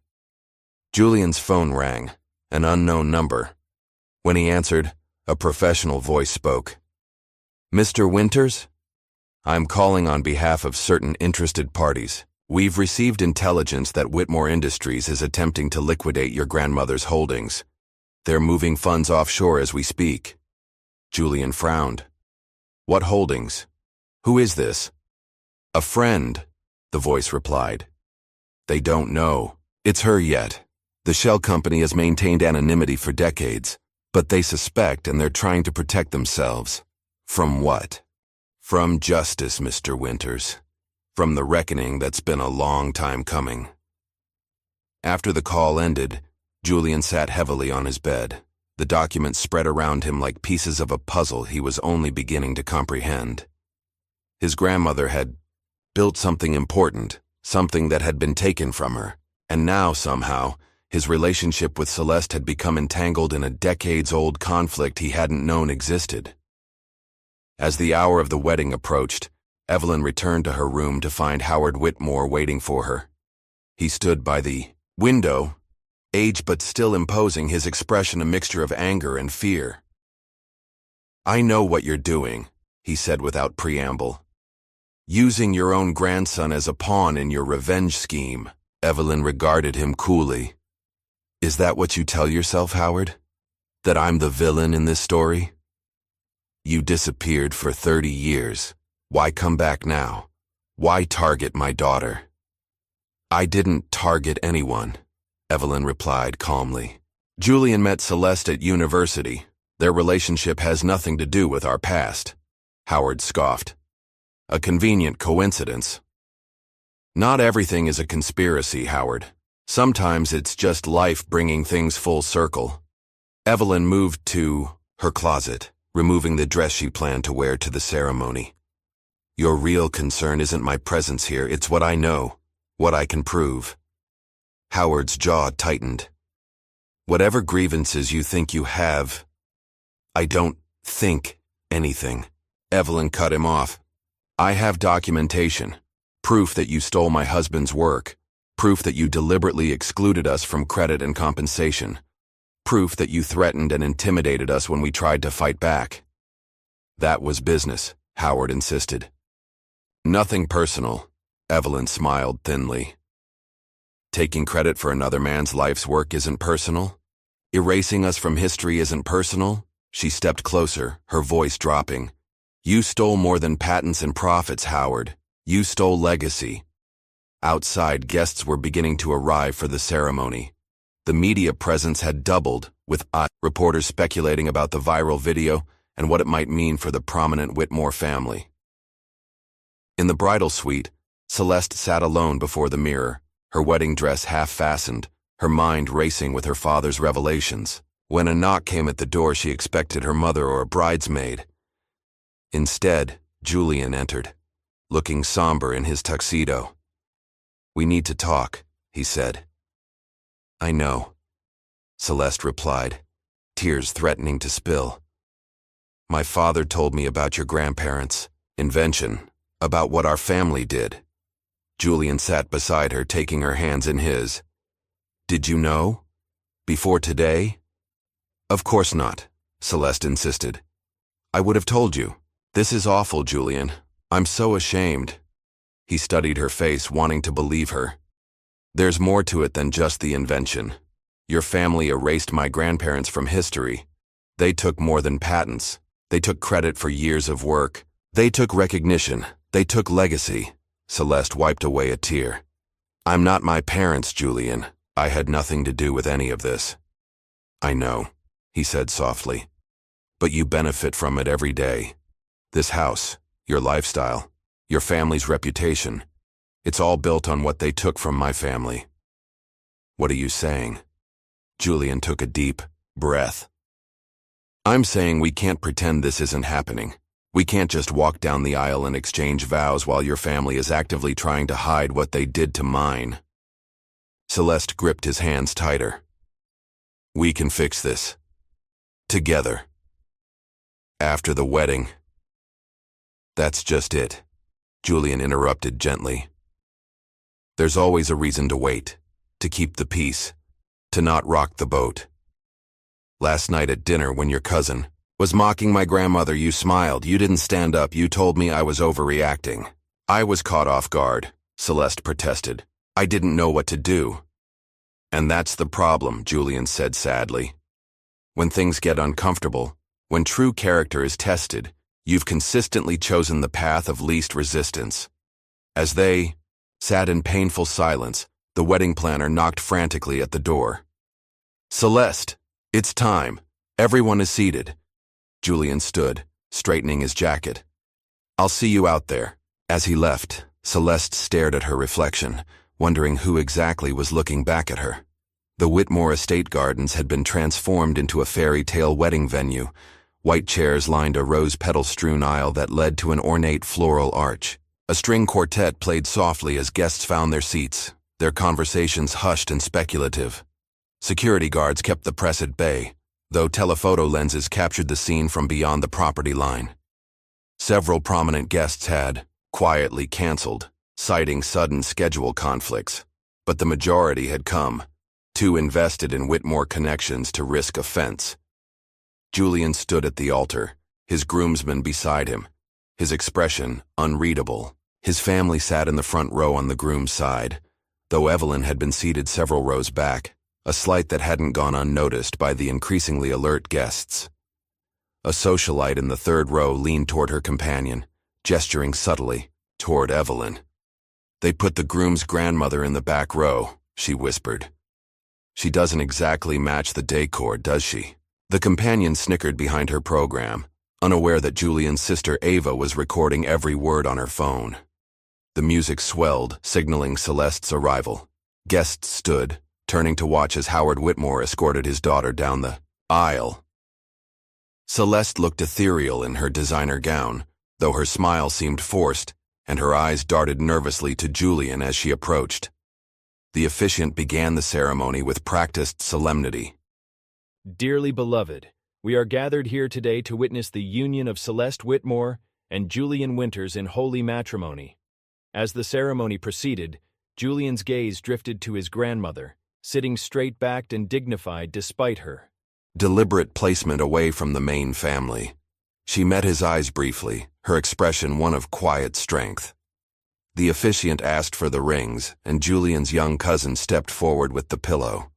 Julian's phone rang, an unknown number. When he answered, a professional voice spoke. "Mr. Winters? I'm calling on behalf of certain interested parties. We've received intelligence that Whitmore Industries is attempting to liquidate your grandmother's holdings. They're moving funds offshore as we speak." Julian frowned. "What holdings? Who is this?" "A friend," the voice replied. "They don't know. It's her yet. The shell company has maintained anonymity for decades, but they suspect and they're trying to protect themselves. From what? From justice, Mr. Winters. From the reckoning that's been a long time coming." After the call ended, Julian sat heavily on his bed. The documents spread around him like pieces of a puzzle he was only beginning to comprehend. His grandmother had built something important, something that had been taken from her, and now, somehow, his relationship with Celeste had become entangled in a decades-old conflict he hadn't known existed. As the hour of the wedding approached, Evelyn returned to her room to find Howard Whitmore waiting for her. He stood by the window, aged but still imposing, his expression a mixture of anger and fear. "I know what you're doing," he said without preamble. "Using your own grandson as a pawn in your revenge scheme." Evelyn regarded him coolly. "Is that what you tell yourself, Howard? That I'm the villain in this story? You disappeared for 30 years. Why come back now? Why target my daughter?" "I didn't target anyone," Evelyn replied calmly. "Julian met Celeste at university. Their relationship has nothing to do with our past." Howard scoffed. "A convenient coincidence." "Not everything is a conspiracy, Howard. Sometimes it's just life bringing things full circle." Evelyn moved to her closet, removing the dress she planned to wear to the ceremony. "Your real concern isn't my presence here, it's what I know, what I can prove." Howard's jaw tightened. "Whatever grievances you think you have..." "I don't think anything," Evelyn cut him off. "I have documentation, proof that you stole my husband's work, proof that you deliberately excluded us from credit and compensation, proof that you threatened and intimidated us when we tried to fight back." "That was business," Howard insisted. "Nothing personal," Evelyn smiled thinly. "Taking credit for another man's life's work isn't personal? Erasing us from history isn't personal?" She stepped closer, her voice dropping. "You stole more than patents and profits, Howard. You stole legacy." Outside, guests were beginning to arrive for the ceremony. The media presence had doubled, with reporters speculating about the viral video and what it might mean for the prominent Whitmore family. In the bridal suite, Celeste sat alone before the mirror, her wedding dress half-fastened, her mind racing with her father's revelations. When a knock came at the door, she expected her mother or a bridesmaid. Instead, Julian entered, looking somber in his tuxedo. "We need to talk," he said. "I know," Celeste replied, tears threatening to spill. "My father told me about your grandparents, Invention, about what our family did. Julian sat beside her, taking her hands in his. Did you know? Before today? Of course not, Celeste insisted. I would have told you. This is awful, Julian. I'm so ashamed. He studied her face, wanting to believe her. There's more to it than just the invention. Your family erased my grandparents from history. They took more than patents. They took credit for years of work. They took recognition. They took legacy. Celeste wiped away a tear. I'm not my parents, Julian. I had nothing to do with any of this. I know, he said softly. But you benefit from it every day. This house, your lifestyle, your family's reputation. It's all built on what they took from my family. What are you saying? Julian took a deep breath. I'm saying we can't pretend this isn't happening. We can't just walk down the aisle and exchange vows while your family is actively trying to hide what they did to mine. Celeste gripped his hands tighter. We can fix this. Together. After the wedding. That's just it, Julian interrupted gently. There's always a reason to wait, to keep the peace, to not rock the boat. Last night at dinner, when your cousin was mocking my grandmother, you smiled. You didn't stand up. You told me I was overreacting. I was caught off guard, Celeste protested. I didn't know what to do. And that's the problem, Julian said sadly. When things get uncomfortable, when true character is tested, you've consistently chosen the path of least resistance. As they sat in painful silence, the wedding planner knocked frantically at the door. Celeste, it's time. Everyone is seated. Julian stood, straightening his jacket. I'll see you out there. As he left, Celeste stared at her reflection, wondering who exactly was looking back at her. The Whitmore Estate Gardens had been transformed into a fairy tale wedding venue. White chairs lined a rose-petal-strewn aisle that led to an ornate floral arch. A string quartet played softly as guests found their seats, their conversations hushed and speculative. Security guards kept the press at bay, though telephoto lenses captured the scene from beyond the property line. Several prominent guests had, quietly canceled, citing sudden schedule conflicts, but the majority had come, too invested in Whitmore connections to risk offense. Julian stood at the altar, his groomsmen beside him, his expression unreadable. His family sat in the front row on the groom's side, though Evelyn had been seated several rows back, a slight that hadn't gone unnoticed by the increasingly alert guests. A socialite in the third row leaned toward her companion, gesturing subtly toward Evelyn. They put the groom's grandmother in the back row, she whispered. She doesn't exactly match the decor, does she? The companion snickered behind her program, unaware that Julian's sister Ava was recording every word on her phone. The music swelled, signaling Celeste's arrival. Guests stood, turning to watch as Howard Whitmore escorted his daughter down the aisle. Celeste looked ethereal in her designer gown, though her smile seemed forced, and her eyes darted nervously to Julian as she approached. The officiant began the ceremony with practiced solemnity. Dearly beloved, we are gathered here today to witness the union of Celeste Whitmore and Julian Winters in holy matrimony. As the ceremony proceeded, Julian's gaze drifted to his grandmother, sitting straight-backed and dignified despite her deliberate placement away from the main family. She met his eyes briefly, her expression one of quiet strength. The officiant asked for the rings, and Julian's young cousin stepped forward with the pillow.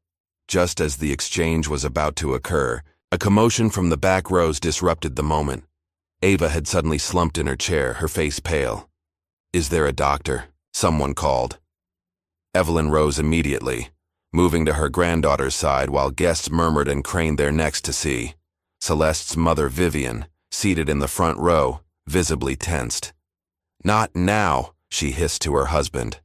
Just as the exchange was about to occur, a commotion from the back rows disrupted the moment. Ava had suddenly slumped in her chair, her face pale. Is there a doctor? Someone called. Evelyn rose immediately, moving to her granddaughter's side while guests murmured and craned their necks to see. Celeste's mother, Vivian, seated in the front row, visibly tensed. Not now, she hissed to her husband.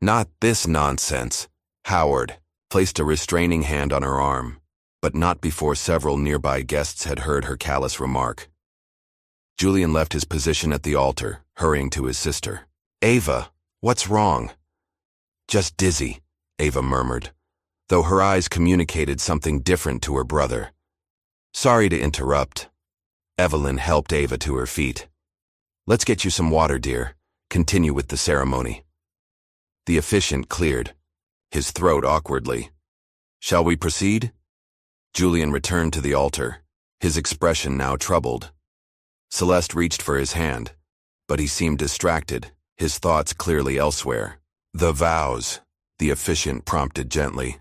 Not this nonsense. Howard placed a restraining hand on her arm, but not before several nearby guests had heard her callous remark. Julian left his position at the altar, hurrying to his sister. Ava, what's wrong? Just dizzy, Ava murmured, though her eyes communicated something different to her brother. Sorry to interrupt. Evelyn helped Ava to her feet. Let's get you some water, dear. Continue with the ceremony. The officiant cleared, his throat awkwardly. Shall we proceed? Julian returned to the altar, his expression now troubled. Celeste reached for his hand, but he seemed distracted, his thoughts clearly elsewhere. The vows, the officiant prompted gently.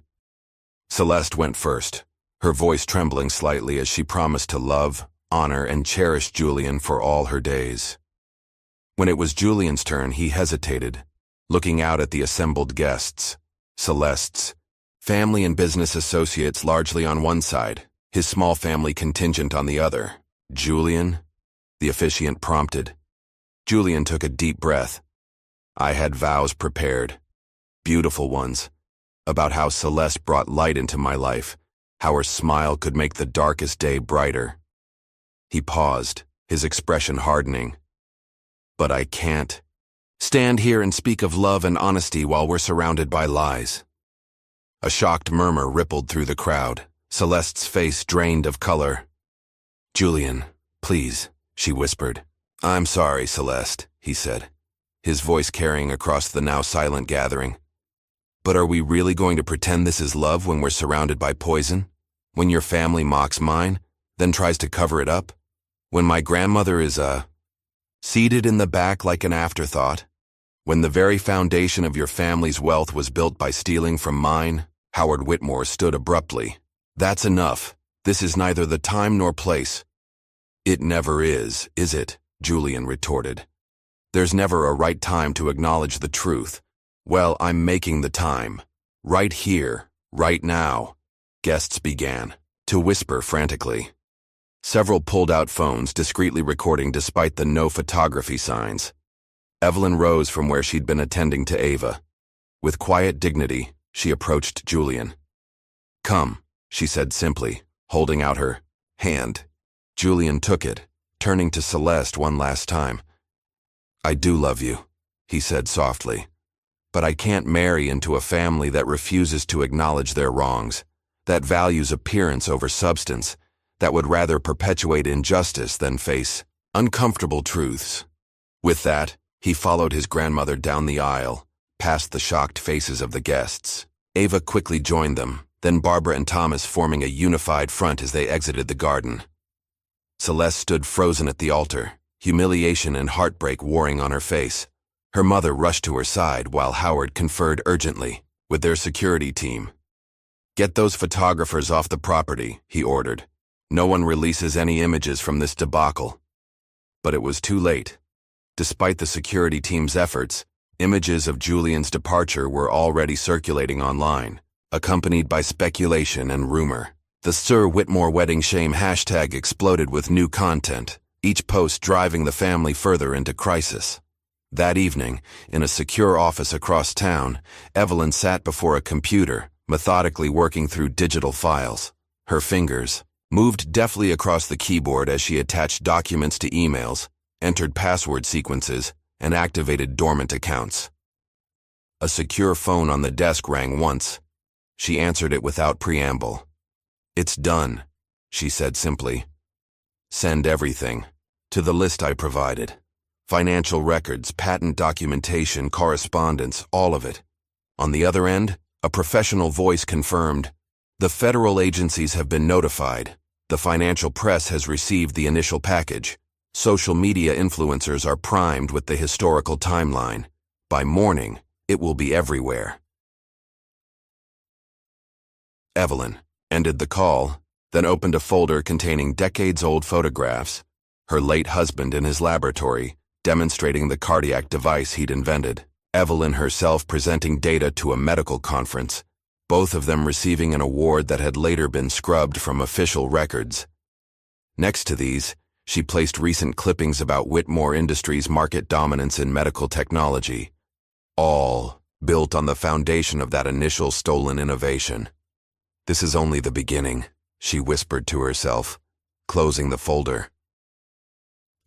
Celeste went first, her voice trembling slightly as she promised to love, honor, and cherish Julian for all her days. When it was Julian's turn, he hesitated, looking out at the assembled guests. Celeste's family and business associates largely on one side, his small family contingent on the other. Julian? The officiant prompted. Julian took a deep breath. I had vows prepared, beautiful ones, about how Celeste brought light into my life, how her smile could make the darkest day brighter. He paused, his expression hardening. But I can't stand here and speak of love and honesty while we're surrounded by lies. A shocked murmur rippled through the crowd, Celeste's face drained of color. Julian, please, she whispered. I'm sorry, Celeste, he said, his voice carrying across the now silent gathering. But are we really going to pretend this is love when we're surrounded by poison? When your family mocks mine, then tries to cover it up? When my grandmother is, seated in the back like an afterthought? When the very foundation of your family's wealth was built by stealing from mine? Howard Whitmore stood abruptly. That's enough. This is neither the time nor place. It never is it? Julian retorted. There's never a right time to acknowledge the truth. Well, I'm making the time. Right here, right now. Guests began to whisper frantically. Several pulled out phones, discreetly recording despite the no photography signs. Evelyn rose from where she'd been attending to Ava. With quiet dignity, she approached Julian. Come, she said simply, holding out her hand. Julian took it, turning to Celeste one last time. I do love you, he said softly. But I can't marry into a family that refuses to acknowledge their wrongs, that values appearance over substance, that would rather perpetuate injustice than face uncomfortable truths. With that, he followed his grandmother down the aisle, past the shocked faces of the guests. Ava quickly joined them, then Barbara and Thomas forming a unified front as they exited the garden. Celeste stood frozen at the altar, humiliation and heartbreak warring on her face. Her mother rushed to her side while Howard conferred urgently with their security team. Get those photographers off the property, he ordered. No one releases any images from this debacle. But it was too late. Despite the security team's efforts, images of Julian's departure were already circulating online, accompanied by speculation and rumor. The Sir Whitmore wedding shame hashtag exploded with new content, each post driving the family further into crisis. That evening, in a secure office across town, Evelyn sat before a computer, methodically working through digital files. Her fingers moved deftly across the keyboard as she attached documents to emails, entered password sequences, and activated dormant accounts. A secure phone on the desk rang once. She answered it without preamble. It's done, she said simply. Send everything to the list I provided. Financial records, patent documentation, correspondence, all of it. On the other end, a professional voice confirmed, the federal agencies have been notified. The financial press has received the initial package. Social media influencers are primed with the historical timeline. By morning, it will be everywhere. Evelyn ended the call, then opened a folder containing decades-old photographs, her late husband in his laboratory, demonstrating the cardiac device he'd invented, Evelyn herself presenting data to a medical conference, both of them receiving an award that had later been scrubbed from official records. Next to these, she placed recent clippings about Whitmore Industries' market dominance in medical technology, all built on the foundation of that initial stolen innovation. This is only the beginning, she whispered to herself, closing the folder.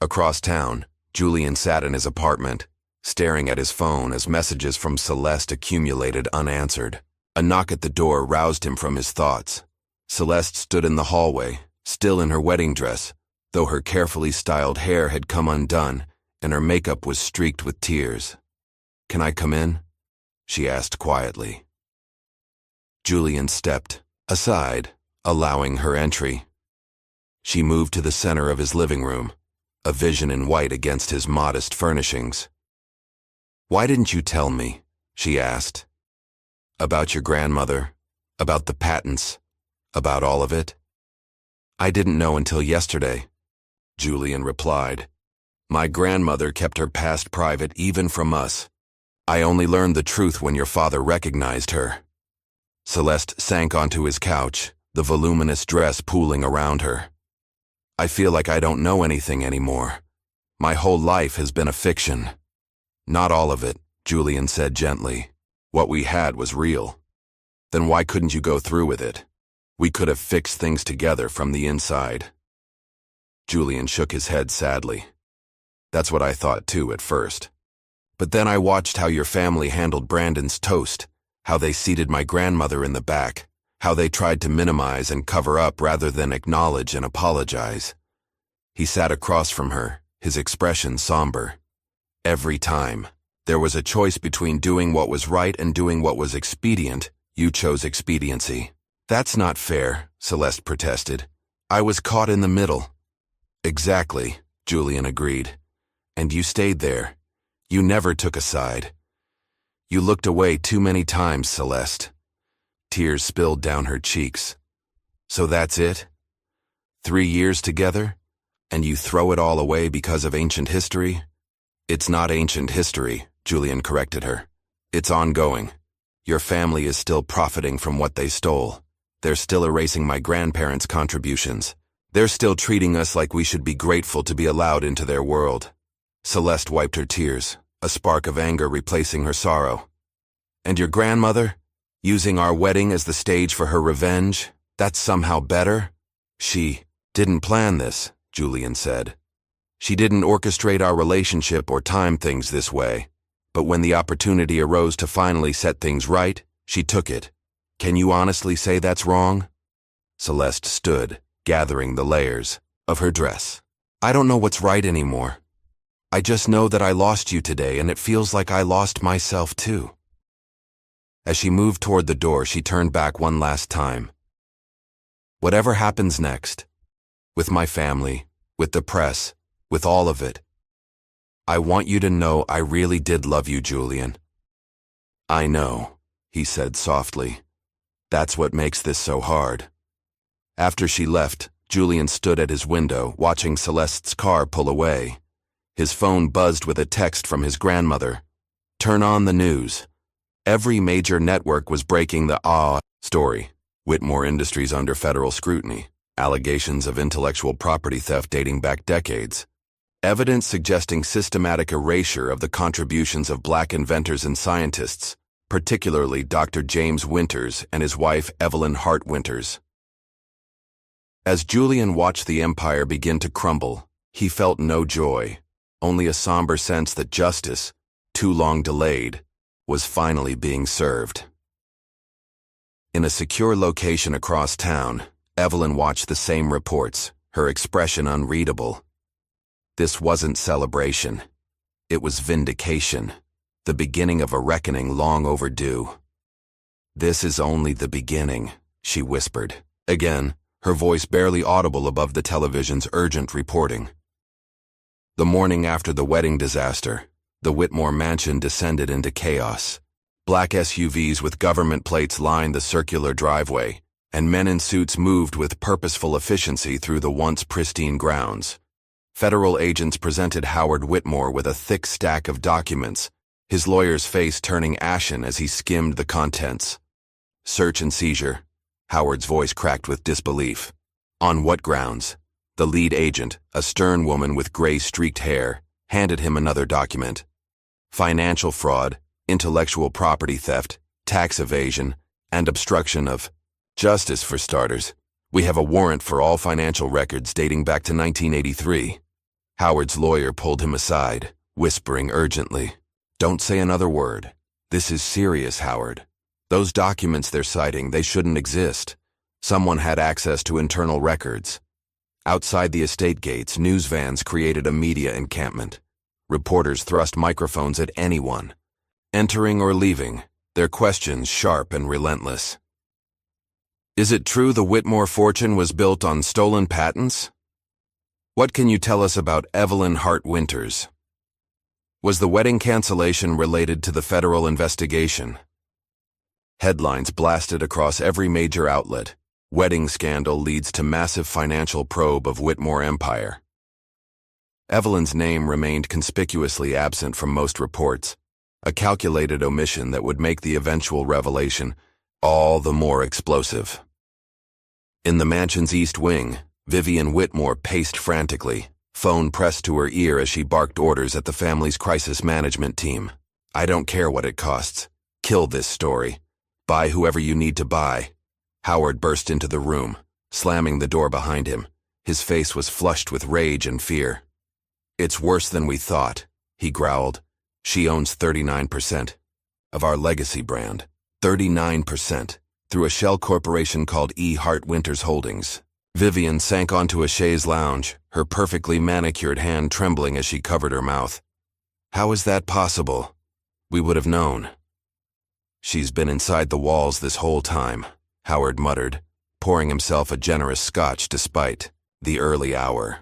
Across town, Julian sat in his apartment, staring at his phone as messages from Celeste accumulated unanswered. A knock at the door roused him from his thoughts. Celeste stood in the hallway, still in her wedding dress, though her carefully styled hair had come undone and her makeup was streaked with tears. "Can I come in?" she asked quietly. Julian stepped aside, allowing her entry. She moved to the center of his living room, a vision in white against his modest furnishings. "Why didn't you tell me?" she asked. "About your grandmother, about the patents, about all of it?" "I didn't know until yesterday," Julian replied. "My grandmother kept her past private even from us. I only learned the truth when your father recognized her." Celeste sank onto his couch, the voluminous dress pooling around her. "I feel like I don't know anything anymore. My whole life has been a fiction." "Not all of it," Julian said gently. "What we had was real." "Then why couldn't you go through with it? We could have fixed things together from the inside." Julian shook his head sadly. "That's what I thought too at first. But then I watched how your family handled Brandon's toast, how they seated my grandmother in the back, how they tried to minimize and cover up rather than acknowledge and apologize." He sat across from her, his expression somber. "Every time there was a choice between doing what was right and doing what was expedient, you chose expediency." "That's not fair," Celeste protested. "I was caught in the middle." "Exactly," Julian agreed. "And you stayed there. You never took a side. You looked away too many times, Celeste." Tears spilled down her cheeks. "So that's it? 3 years together? And you throw it all away because of ancient history?" "It's not ancient history," Julian corrected her. "It's ongoing. Your family is still profiting from what they stole. They're still erasing my grandparents' contributions. They're still treating us like we should be grateful to be allowed into their world." Celeste wiped her tears, a spark of anger replacing her sorrow. "And your grandmother? Using our wedding as the stage for her revenge? That's somehow better?" "She didn't plan this," Julian said. "She didn't orchestrate our relationship or time things this way. But when the opportunity arose to finally set things right, she took it. Can you honestly say that's wrong?" Celeste stood, gathering the layers of her dress. "I don't know what's right anymore. I just know that I lost you today, and it feels like I lost myself too." As she moved toward the door, she turned back one last time. "Whatever happens next, with my family, with the press, with all of it, I want you to know I really did love you, Julian." "I know," he said softly. "That's what makes this so hard." After she left, Julian stood at his window, watching Celeste's car pull away. His phone buzzed with a text from his grandmother. "Turn on the news." Every major network was breaking the story. Whitmore Industries under federal scrutiny. Allegations of intellectual property theft dating back decades. Evidence suggesting systematic erasure of the contributions of black inventors and scientists, particularly Dr. James Winters and his wife Evelyn Hart Winters. As Julian watched the empire begin to crumble, he felt no joy, only a somber sense that justice, too long delayed, was finally being served. In a secure location across town, Evelyn watched the same reports, her expression unreadable. This wasn't celebration. It was vindication, the beginning of a reckoning long overdue. "This is only the beginning," she whispered, again, her voice barely audible above the television's urgent reporting. The morning after the wedding disaster, the Whitmore mansion descended into chaos. Black SUVs with government plates lined the circular driveway, and men in suits moved with purposeful efficiency through the once pristine grounds. Federal agents presented Howard Whitmore with a thick stack of documents, his lawyer's face turning ashen as he skimmed the contents. "Search and seizure," Howard's voice cracked with disbelief. "On what grounds?" The lead agent, a stern woman with gray-streaked hair, handed him another document. "Financial fraud, intellectual property theft, tax evasion, and obstruction of justice for starters. We have a warrant for all financial records dating back to 1983. Howard's lawyer pulled him aside, whispering urgently, "Don't say another word. This is serious, Howard. Those documents they're citing, they shouldn't exist. Someone had access to internal records." Outside the estate gates, news vans created a media encampment. Reporters thrust microphones at anyone, entering or leaving, their questions sharp and relentless. Is it true the Whitmore fortune was built on stolen patents? What can you tell us about Evelyn Hart Winters? Was the wedding cancellation related to the federal investigation? Headlines blasted across every major outlet. Wedding scandal leads to massive financial probe of Whitmore empire. Evelyn's name remained conspicuously absent from most reports, a calculated omission that would make the eventual revelation all the more explosive. In the mansion's east wing, Vivian Whitmore paced frantically, phone pressed to her ear as she barked orders at the family's crisis management team. I don't care what it costs. Kill this story. Buy whoever you need to buy. Howard burst into the room, slamming the door behind him. His face was flushed with rage and fear. It's worse than we thought, he growled. She owns 39% of our legacy brand. 39%. Through a shell corporation called E. Hart Winters Holdings. Vivian sank onto a chaise lounge, her perfectly manicured hand trembling as she covered her mouth. How is that possible? We would have known. She's been inside the walls this whole time, Howard muttered, pouring himself a generous scotch despite the early hour.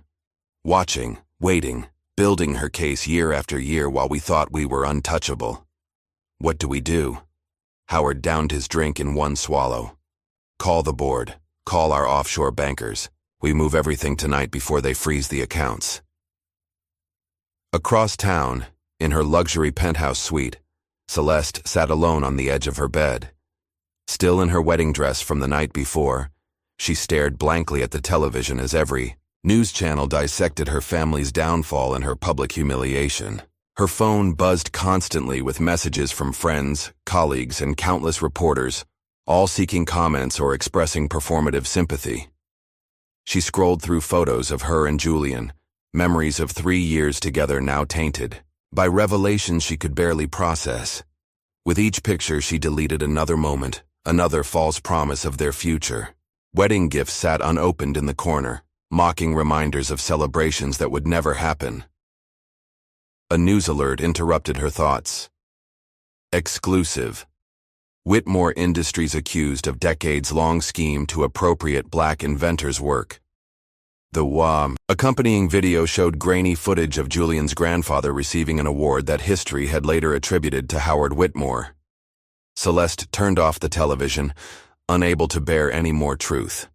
Watching, waiting, building her case year after year while we thought we were untouchable. What do? Howard downed his drink in one swallow. Call the board. Call our offshore bankers. We move everything tonight before they freeze the accounts. Across town, in her luxury penthouse suite, Celeste sat alone on the edge of her bed. Still in her wedding dress from the night before, she stared blankly at the television as every news channel dissected her family's downfall and her public humiliation. Her phone buzzed constantly with messages from friends, colleagues, and countless reporters, all seeking comments or expressing performative sympathy. She scrolled through photos of her and Julian, memories of 3 years together now tainted by revelations she could barely process. With each picture she deleted another moment, another false promise of their future. Wedding gifts sat unopened in the corner, mocking reminders of celebrations that would never happen. A news alert interrupted her thoughts. Exclusive. Whitmore Industries accused of decades-long scheme to appropriate black inventors' work. The accompanying video showed grainy footage of Julian's grandfather receiving an award that history had later attributed to Howard Whitmore. Celeste turned off the television, unable to bear any more truth.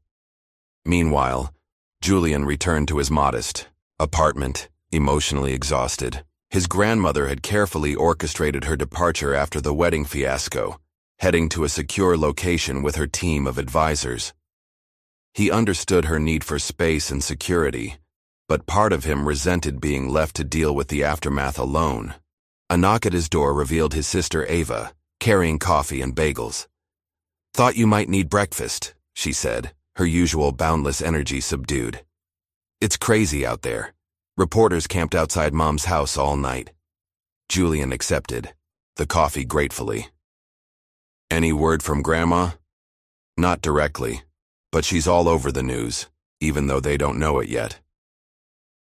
Meanwhile, Julian returned to his modest apartment, emotionally exhausted. His grandmother had carefully orchestrated her departure after the wedding fiasco, heading to a secure location with her team of advisors. He understood her need for space and security, but part of him resented being left to deal with the aftermath alone. A knock at his door revealed his sister Ava, carrying coffee and bagels. "Thought you might need breakfast," she said, her usual boundless energy subdued. "It's crazy out there. Reporters camped outside Mom's house all night." Julian accepted, the coffee gratefully. "Any word from Grandma?" "Not directly, but she's all over the news, even though they don't know it yet."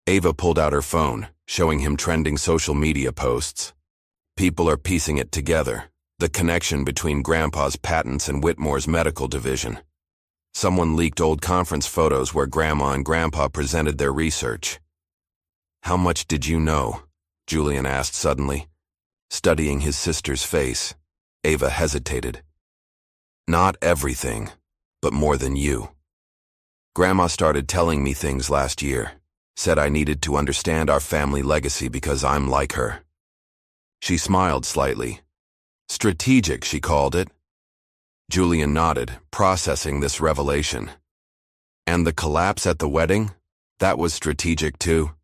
Ava pulled out her phone, showing him trending social media posts. People are piecing it together, the connection between Grandpa's patents and Whitmore's medical division. Someone leaked old conference photos where Grandma and Grandpa presented their research. "How much did you know?" Julian asked suddenly. Studying his sister's face, Ava hesitated. "Not everything, but more than you. Grandma started telling me things last year, said I needed to understand our family legacy because I'm like her." She smiled slightly. "Strategic, she called it." Julian nodded, processing this revelation. "And the collapse at the wedding? That was strategic too?"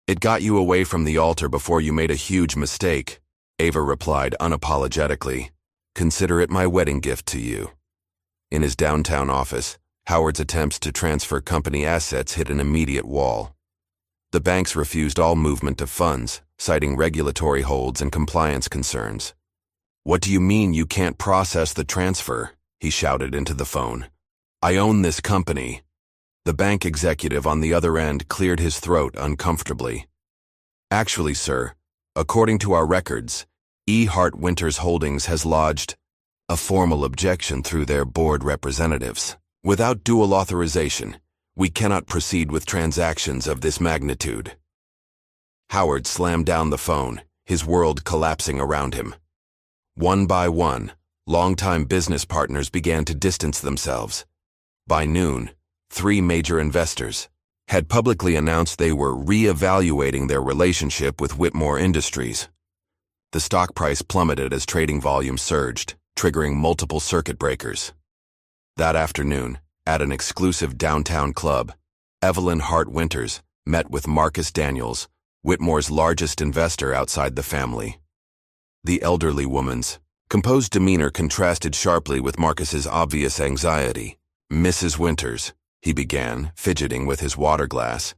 "It got you away from the altar before you made a huge mistake," Ava replied unapologetically. "Consider it my wedding gift to you." In his downtown office, Howard's attempts to transfer company assets hit an immediate wall. The banks refused all movement of funds, citing regulatory holds and compliance concerns. "What do you mean you can't process the transfer?" he shouted into the phone. "I own this company." The bank executive on the other end cleared his throat uncomfortably. Actually, sir, according to our records, E. Hart Winters Holdings has lodged a formal objection through their board representatives. Without dual authorization, we cannot proceed with transactions of this magnitude. Howard slammed down the phone, his world collapsing around him. One by one, longtime business partners began to distance themselves. By noon, 3 major investors had publicly announced they were re-evaluating their relationship with Whitmore Industries. The stock price plummeted as trading volume surged, triggering multiple circuit breakers. That afternoon, at an exclusive downtown club, Evelyn Hart Winters met with Marcus Daniels, Whitmore's largest investor outside the family. The elderly woman's composed demeanor contrasted sharply with Marcus's obvious anxiety. "Mrs. Winters," he began, fidgeting with his water glass,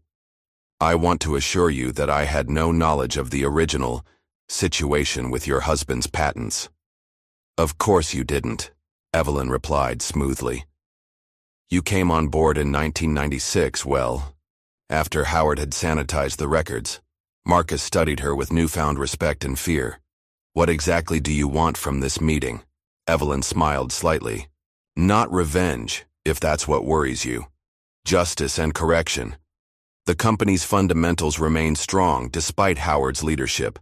"I want to assure you that I had no knowledge of the original situation with your husband's patents." "Of course you didn't," Evelyn replied smoothly. "You came on board in 1996, after Howard had sanitized the records." Marcus studied her with newfound respect and fear. "What exactly do you want from this meeting?" Evelyn smiled slightly. "Not revenge, if that's what worries you. Justice and correction. The company's fundamentals remain strong despite Howard's leadership.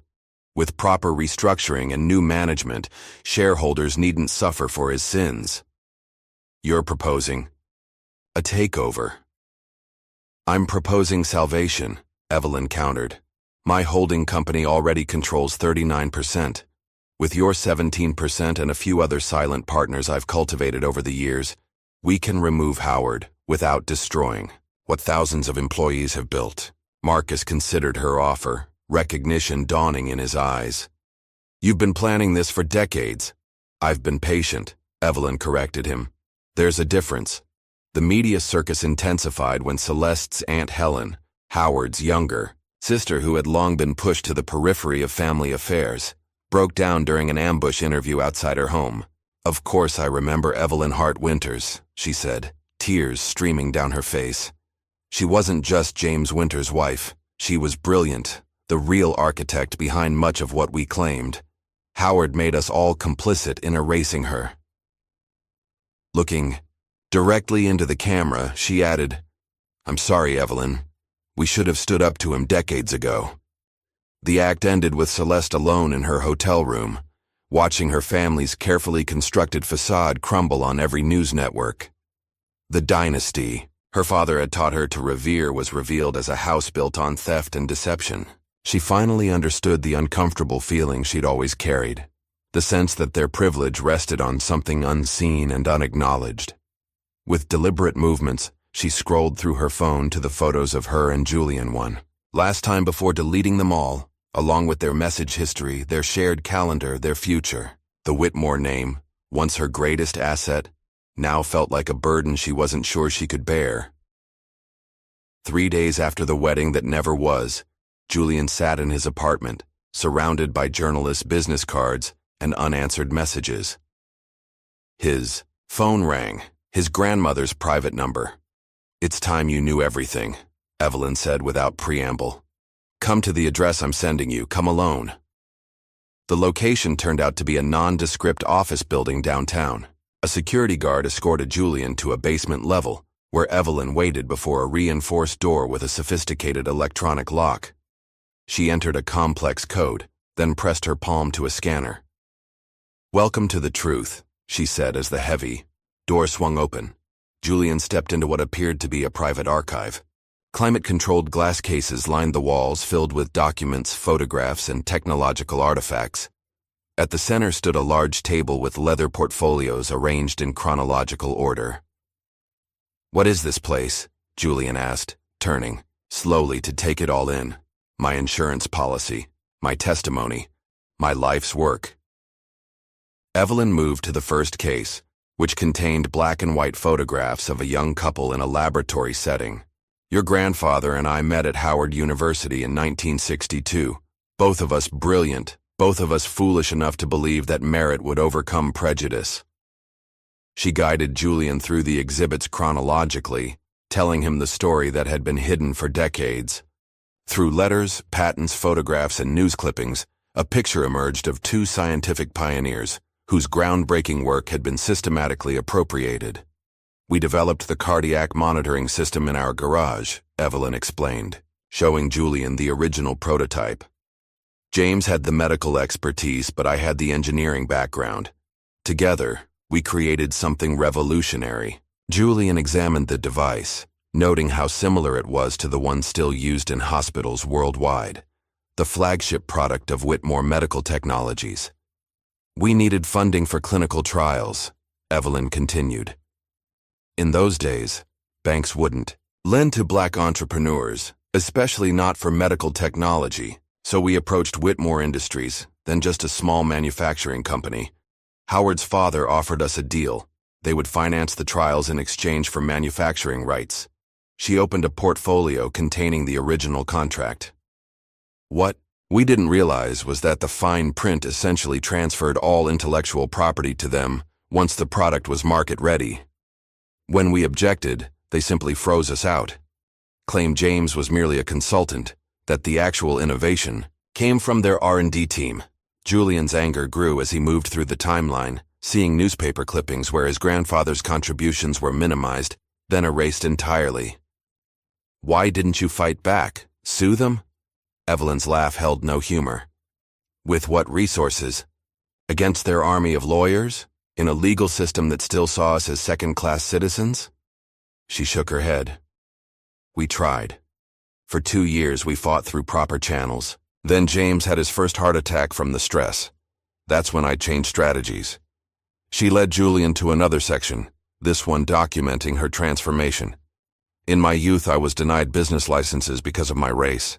With proper restructuring and new management, shareholders needn't suffer for his sins." "You're proposing a takeover." "I'm proposing salvation," Evelyn countered. "My holding company already controls 39%. With your 17% and a few other silent partners I've cultivated over the years, we can remove Howard without destroying what thousands of employees have built." Marcus considered her offer, recognition dawning in his eyes. "You've been planning this for decades." "I've been patient," Evelyn corrected him. "There's a difference." The media circus intensified when Celeste's Aunt Helen, Howard's younger sister who had long been pushed to the periphery of family affairs, broke down during an ambush interview outside her home. "Of course I remember Evelyn Hart Winters," she said, tears streaming down her face. "She wasn't just James Winters' wife. She was brilliant, the real architect behind much of what we claimed. Howard made us all complicit in erasing her." Looking directly into the camera, she added, "I'm sorry, Evelyn. We should have stood up to him decades ago." The act ended with Celeste alone in her hotel room, watching her family's carefully constructed facade crumble on every news network. The dynasty her father had taught her to revere was revealed as a house built on theft and deception. She finally understood the uncomfortable feeling she'd always carried, the sense that their privilege rested on something unseen and unacknowledged. With deliberate movements, she scrolled through her phone to the photos of her and Julian one. Last time before deleting them all, along with their message history, their shared calendar, their future. The Whitmore name, once her greatest asset, now felt like a burden she wasn't sure she could bear. 3 days after the wedding that never was, Julian sat in his apartment, surrounded by journalists' business cards and unanswered messages. His phone rang, his grandmother's private number. "It's time you knew everything," Evelyn said without preamble. "Come to the address I'm sending you. Come alone." The location turned out to be a nondescript office building downtown. A security guard escorted Julian to a basement level, where Evelyn waited before a reinforced door with a sophisticated electronic lock. She entered a complex code, then pressed her palm to a scanner. "Welcome to the truth," she said as the heavy door swung open. Julian stepped into what appeared to be a private archive. Climate-controlled glass cases lined the walls filled with documents, photographs, and technological artifacts. At the center stood a large table with leather portfolios arranged in chronological order. "What is this place?" Julian asked, turning, slowly to take it all in. "My insurance policy, my testimony, my life's work." Evelyn moved to the first case, which contained black and white photographs of a young couple in a laboratory setting. "Your grandfather and I met at Howard University in 1962. Both of us brilliant, both of us foolish enough to believe that merit would overcome prejudice." She guided Julian through the exhibits chronologically, telling him the story that had been hidden for decades. Through letters, patents, photographs, and news clippings, a picture emerged of two scientific pioneers whose groundbreaking work had been systematically appropriated. We developed the cardiac monitoring system in our garage, Evelyn explained, showing Julian the original prototype. James had the medical expertise, but I had the engineering background. Together, we created something revolutionary. Julian examined the device, noting how similar it was to the one still used in hospitals worldwide, the flagship product of Whitmore Medical Technologies. We needed funding for clinical trials, Evelyn continued. In those days, banks wouldn't lend to black entrepreneurs, especially not for medical technology, so we approached Whitmore Industries, then just a small manufacturing company. Howard's father offered us a deal. They would finance the trials in exchange for manufacturing rights. She opened a portfolio containing the original contract. What we didn't realize was that the fine print essentially transferred all intellectual property to them once the product was market-ready. When we objected, they simply froze us out, claimed James was merely a consultant, that the actual innovation came from their R&D team. Julian's anger grew as he moved through the timeline, seeing newspaper clippings where his grandfather's contributions were minimized, then erased entirely. Why didn't you fight back? Sue them? Evelyn's laugh held no humor. With what resources? Against their army of lawyers? In a legal system that still saw us as second-class citizens? She shook her head. We tried. For 2 years we fought through proper channels. Then James had his first heart attack from the stress. That's when I changed strategies. She led Julian to another section, this one documenting her transformation. In my youth, I was denied business licenses because of my race.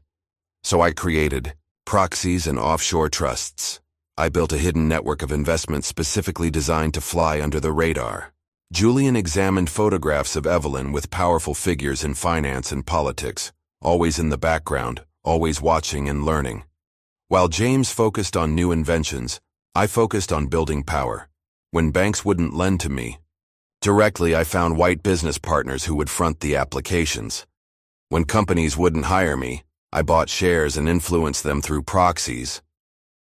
So I created proxies and offshore trusts. I built a hidden network of investments specifically designed to fly under the radar. Julian examined photographs of Evelyn with powerful figures in finance and politics, always in the background, always watching and learning. While James focused on new inventions, I focused on building power. When banks wouldn't lend to me, directly I found white business partners who would front the applications. When companies wouldn't hire me, I bought shares and influenced them through proxies.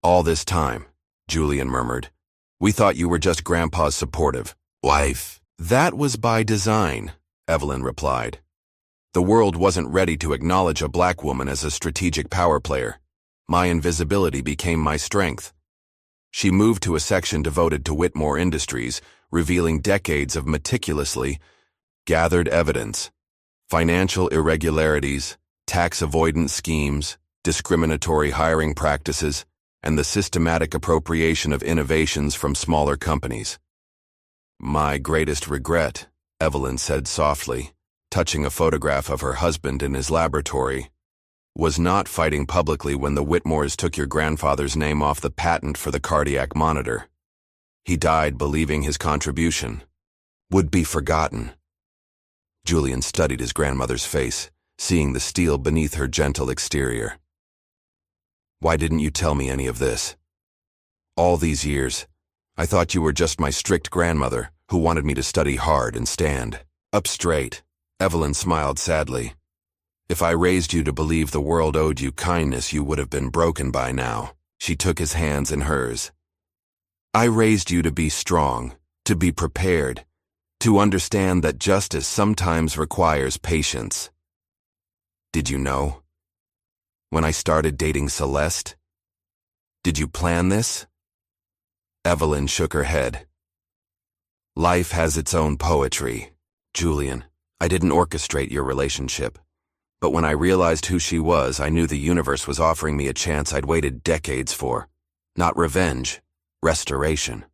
All this time, Julian murmured, we thought you were just Grandpa's supportive wife. That was by design, Evelyn replied. The world wasn't ready to acknowledge a black woman as a strategic power player. My invisibility became my strength. She moved to a section devoted to Whitmore Industries, revealing decades of meticulously gathered evidence, financial irregularities, tax avoidance schemes, discriminatory hiring practices, and the systematic appropriation of innovations from smaller companies. My greatest regret, Evelyn said softly, touching a photograph of her husband in his laboratory, was not fighting publicly when the Whitmores took your grandfather's name off the patent for the cardiac monitor. He died believing his contribution would be forgotten. Julian studied his grandmother's face, seeing the steel beneath her gentle exterior. Why didn't you tell me any of this? All these years, I thought you were just my strict grandmother who wanted me to study hard and stand up straight. Evelyn smiled sadly. If I raised you to believe the world owed you kindness, you would have been broken by now. She took his hands in hers. I raised you to be strong, to be prepared, to understand that justice sometimes requires patience. Did you know? When I started dating Celeste? Did you plan this? Evelyn shook her head. Life has its own poetry, Julian. I didn't orchestrate your relationship. But when I realized who she was, I knew the universe was offering me a chance I'd waited decades for. Not revenge, restoration.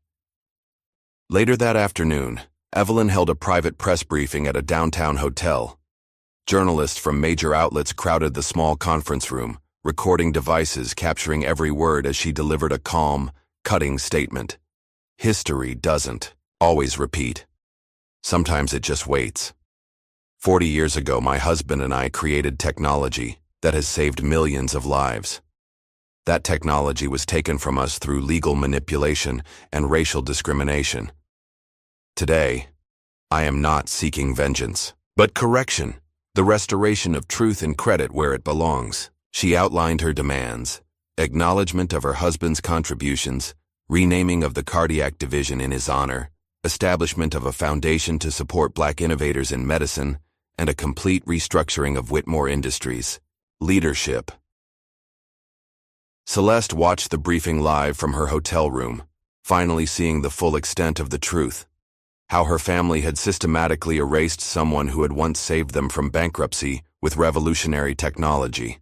Later that afternoon, Evelyn held a private press briefing at a downtown hotel. Journalists from major outlets crowded the small conference room, recording devices capturing every word as she delivered a calm, cutting statement. History doesn't always repeat. Sometimes it just waits. 40 years ago, my husband and I created technology that has saved millions of lives. That technology was taken from us through legal manipulation and racial discrimination. Today, I am not seeking vengeance, but correction. the restoration of truth and credit where it belongs. She outlined her demands: acknowledgement of her husband's contributions, renaming of the cardiac division in his honor, establishment of a foundation to support Black innovators in medicine, and a complete restructuring of Whitmore Industries. Leadership. Celeste watched the briefing live from her hotel room, finally seeing the full extent of the truth. How her family had systematically erased someone who had once saved them from bankruptcy with revolutionary technology.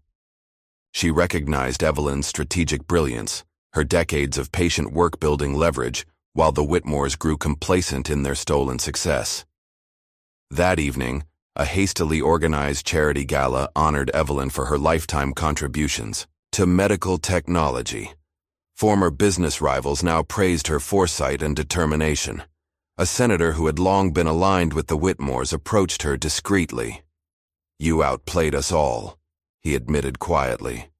She recognized Evelyn's strategic brilliance, her decades of patient work-building leverage, while the Whitmores grew complacent in their stolen success. That evening, a hastily organized charity gala honored Evelyn for her lifetime contributions to medical technology. Former business rivals now praised her foresight and determination. A senator who had long been aligned with the Whitmores approached her discreetly. "You outplayed us all," he admitted quietly.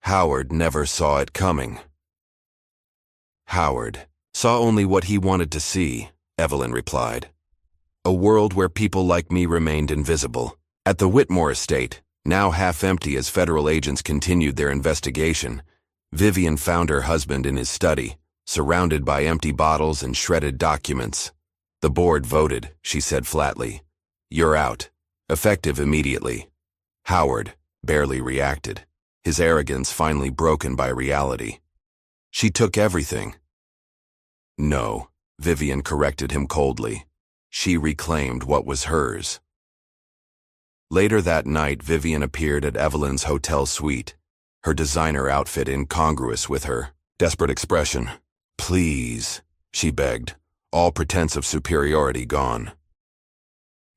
"Howard never saw it coming." Howard saw only what he wanted to see, Evelyn replied. "A world where people like me remained invisible." At the Whitmore estate, now half empty as federal agents continued their investigation, Vivian found her husband in his study, surrounded by empty bottles and shredded documents. "The board voted," she said flatly. "You're out. Effective immediately." Howard barely reacted, his arrogance finally broken by reality. "She took everything." "No," Vivian corrected him coldly. "She reclaimed what was hers." Later that night, Vivian appeared at Evelyn's hotel suite, her designer outfit incongruous with her desperate expression. "Please," she begged, all pretense of superiority gone.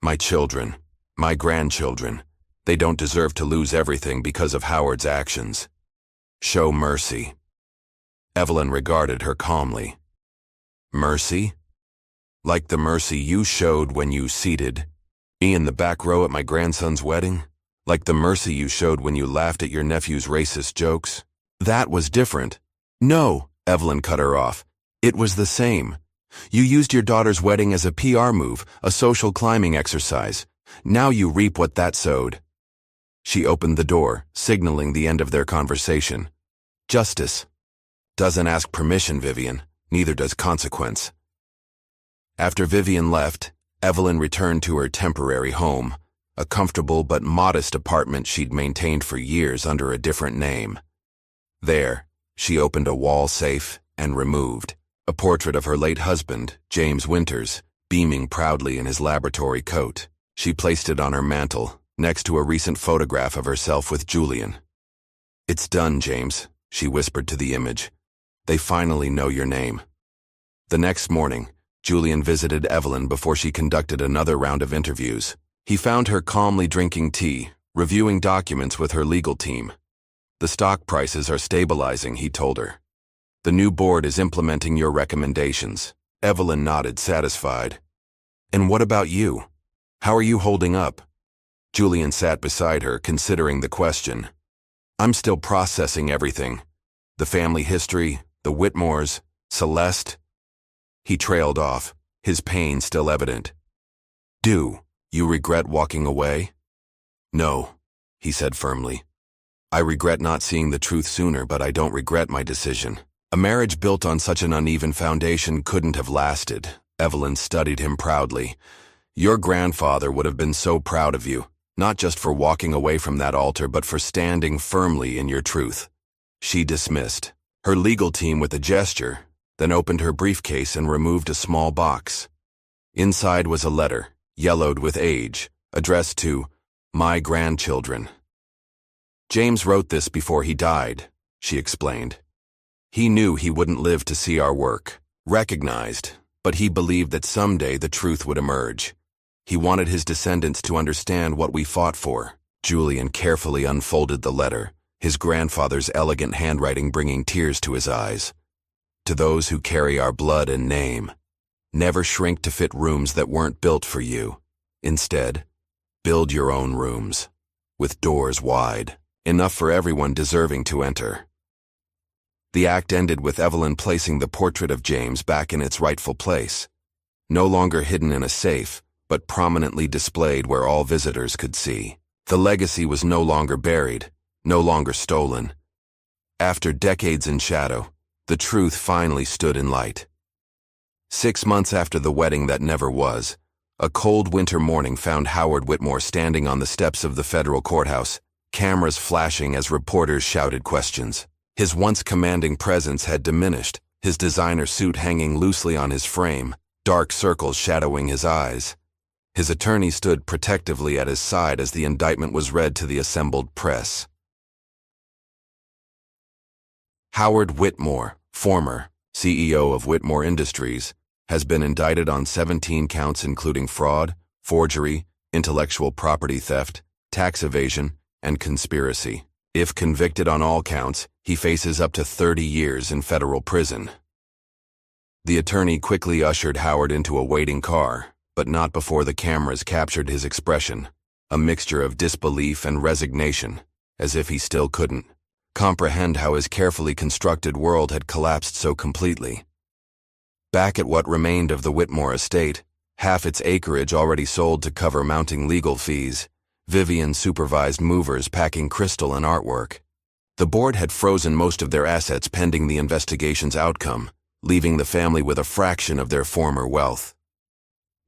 "My children, my grandchildren, they don't deserve to lose everything because of Howard's actions. Show mercy." Evelyn regarded her calmly. "Mercy? Like the mercy you showed when you seated me in the back row at my grandson's wedding? Like the mercy you showed when you laughed at your nephew's racist jokes? That was different." "No," Evelyn cut her off. "It was the same. You used your daughter's wedding as a PR move, a social climbing exercise. Now you reap what that sowed." She opened the door, signaling the end of their conversation. "Justice doesn't ask permission, Vivian. Neither does consequence." After Vivian left, Evelyn returned to her temporary home, a comfortable but modest apartment she'd maintained for years under a different name. There, she opened a wall safe and removed a portrait of her late husband, James Winters, beaming proudly in his laboratory coat. She placed it on her mantel, next to a recent photograph of herself with Julian. "It's done, James," she whispered to the image. "They finally know your name." The next morning, Julian visited Evelyn before she conducted another round of interviews. He found her calmly drinking tea, reviewing documents with her legal team. "The stock prices are stabilizing," he told her. "The new board is implementing your recommendations." Evelyn nodded, satisfied. "And what about you? How are you holding up?" Julian sat beside her, considering the question. "I'm still processing everything. The family history, the Whitmores, Celeste." He trailed off, his pain still evident. "Do you regret walking away?" "No," he said firmly. "I regret not seeing the truth sooner, but I don't regret my decision." A marriage built on such an uneven foundation couldn't have lasted. Evelyn studied him proudly. "Your grandfather would have been so proud of you, not just for walking away from that altar, but for standing firmly in your truth." She dismissed her legal team with a gesture, then opened her briefcase and removed a small box. Inside was a letter, yellowed with age, addressed to "My grandchildren." "James wrote this before he died," she explained. "He knew he wouldn't live to see our work recognized, but he believed that someday the truth would emerge. He wanted his descendants to understand what we fought for." Julian carefully unfolded the letter, his grandfather's elegant handwriting bringing tears to his eyes. "To those who carry our blood and name, never shrink to fit rooms that weren't built for you. Instead, build your own rooms, with doors wide, enough for everyone deserving to enter." The act ended with Evelyn placing the portrait of James back in its rightful place, no longer hidden in a safe, but prominently displayed where all visitors could see. The legacy was no longer buried, no longer stolen. After decades in shadow, the truth finally stood in light. 6 months after the wedding that never was, a cold winter morning found Howard Whitmore standing on the steps of the federal courthouse, cameras flashing as reporters shouted questions. His once commanding presence had diminished, his designer suit hanging loosely on his frame, dark circles shadowing his eyes. His attorney stood protectively at his side as the indictment was read to the assembled press. Howard Whitmore, former CEO of Whitmore Industries, has been indicted on 17 counts including fraud, forgery, intellectual property theft, tax evasion, and conspiracy. If convicted on all counts, he faces up to 30 years in federal prison. The attorney quickly ushered Howard into a waiting car, but not before the cameras captured his expression, a mixture of disbelief and resignation, as if he still couldn't comprehend how his carefully constructed world had collapsed so completely. Back at what remained of the Whitmore estate, half its acreage already sold to cover mounting legal fees, Vivian supervised movers packing crystal and artwork. The board had frozen most of their assets pending the investigation's outcome, leaving the family with a fraction of their former wealth.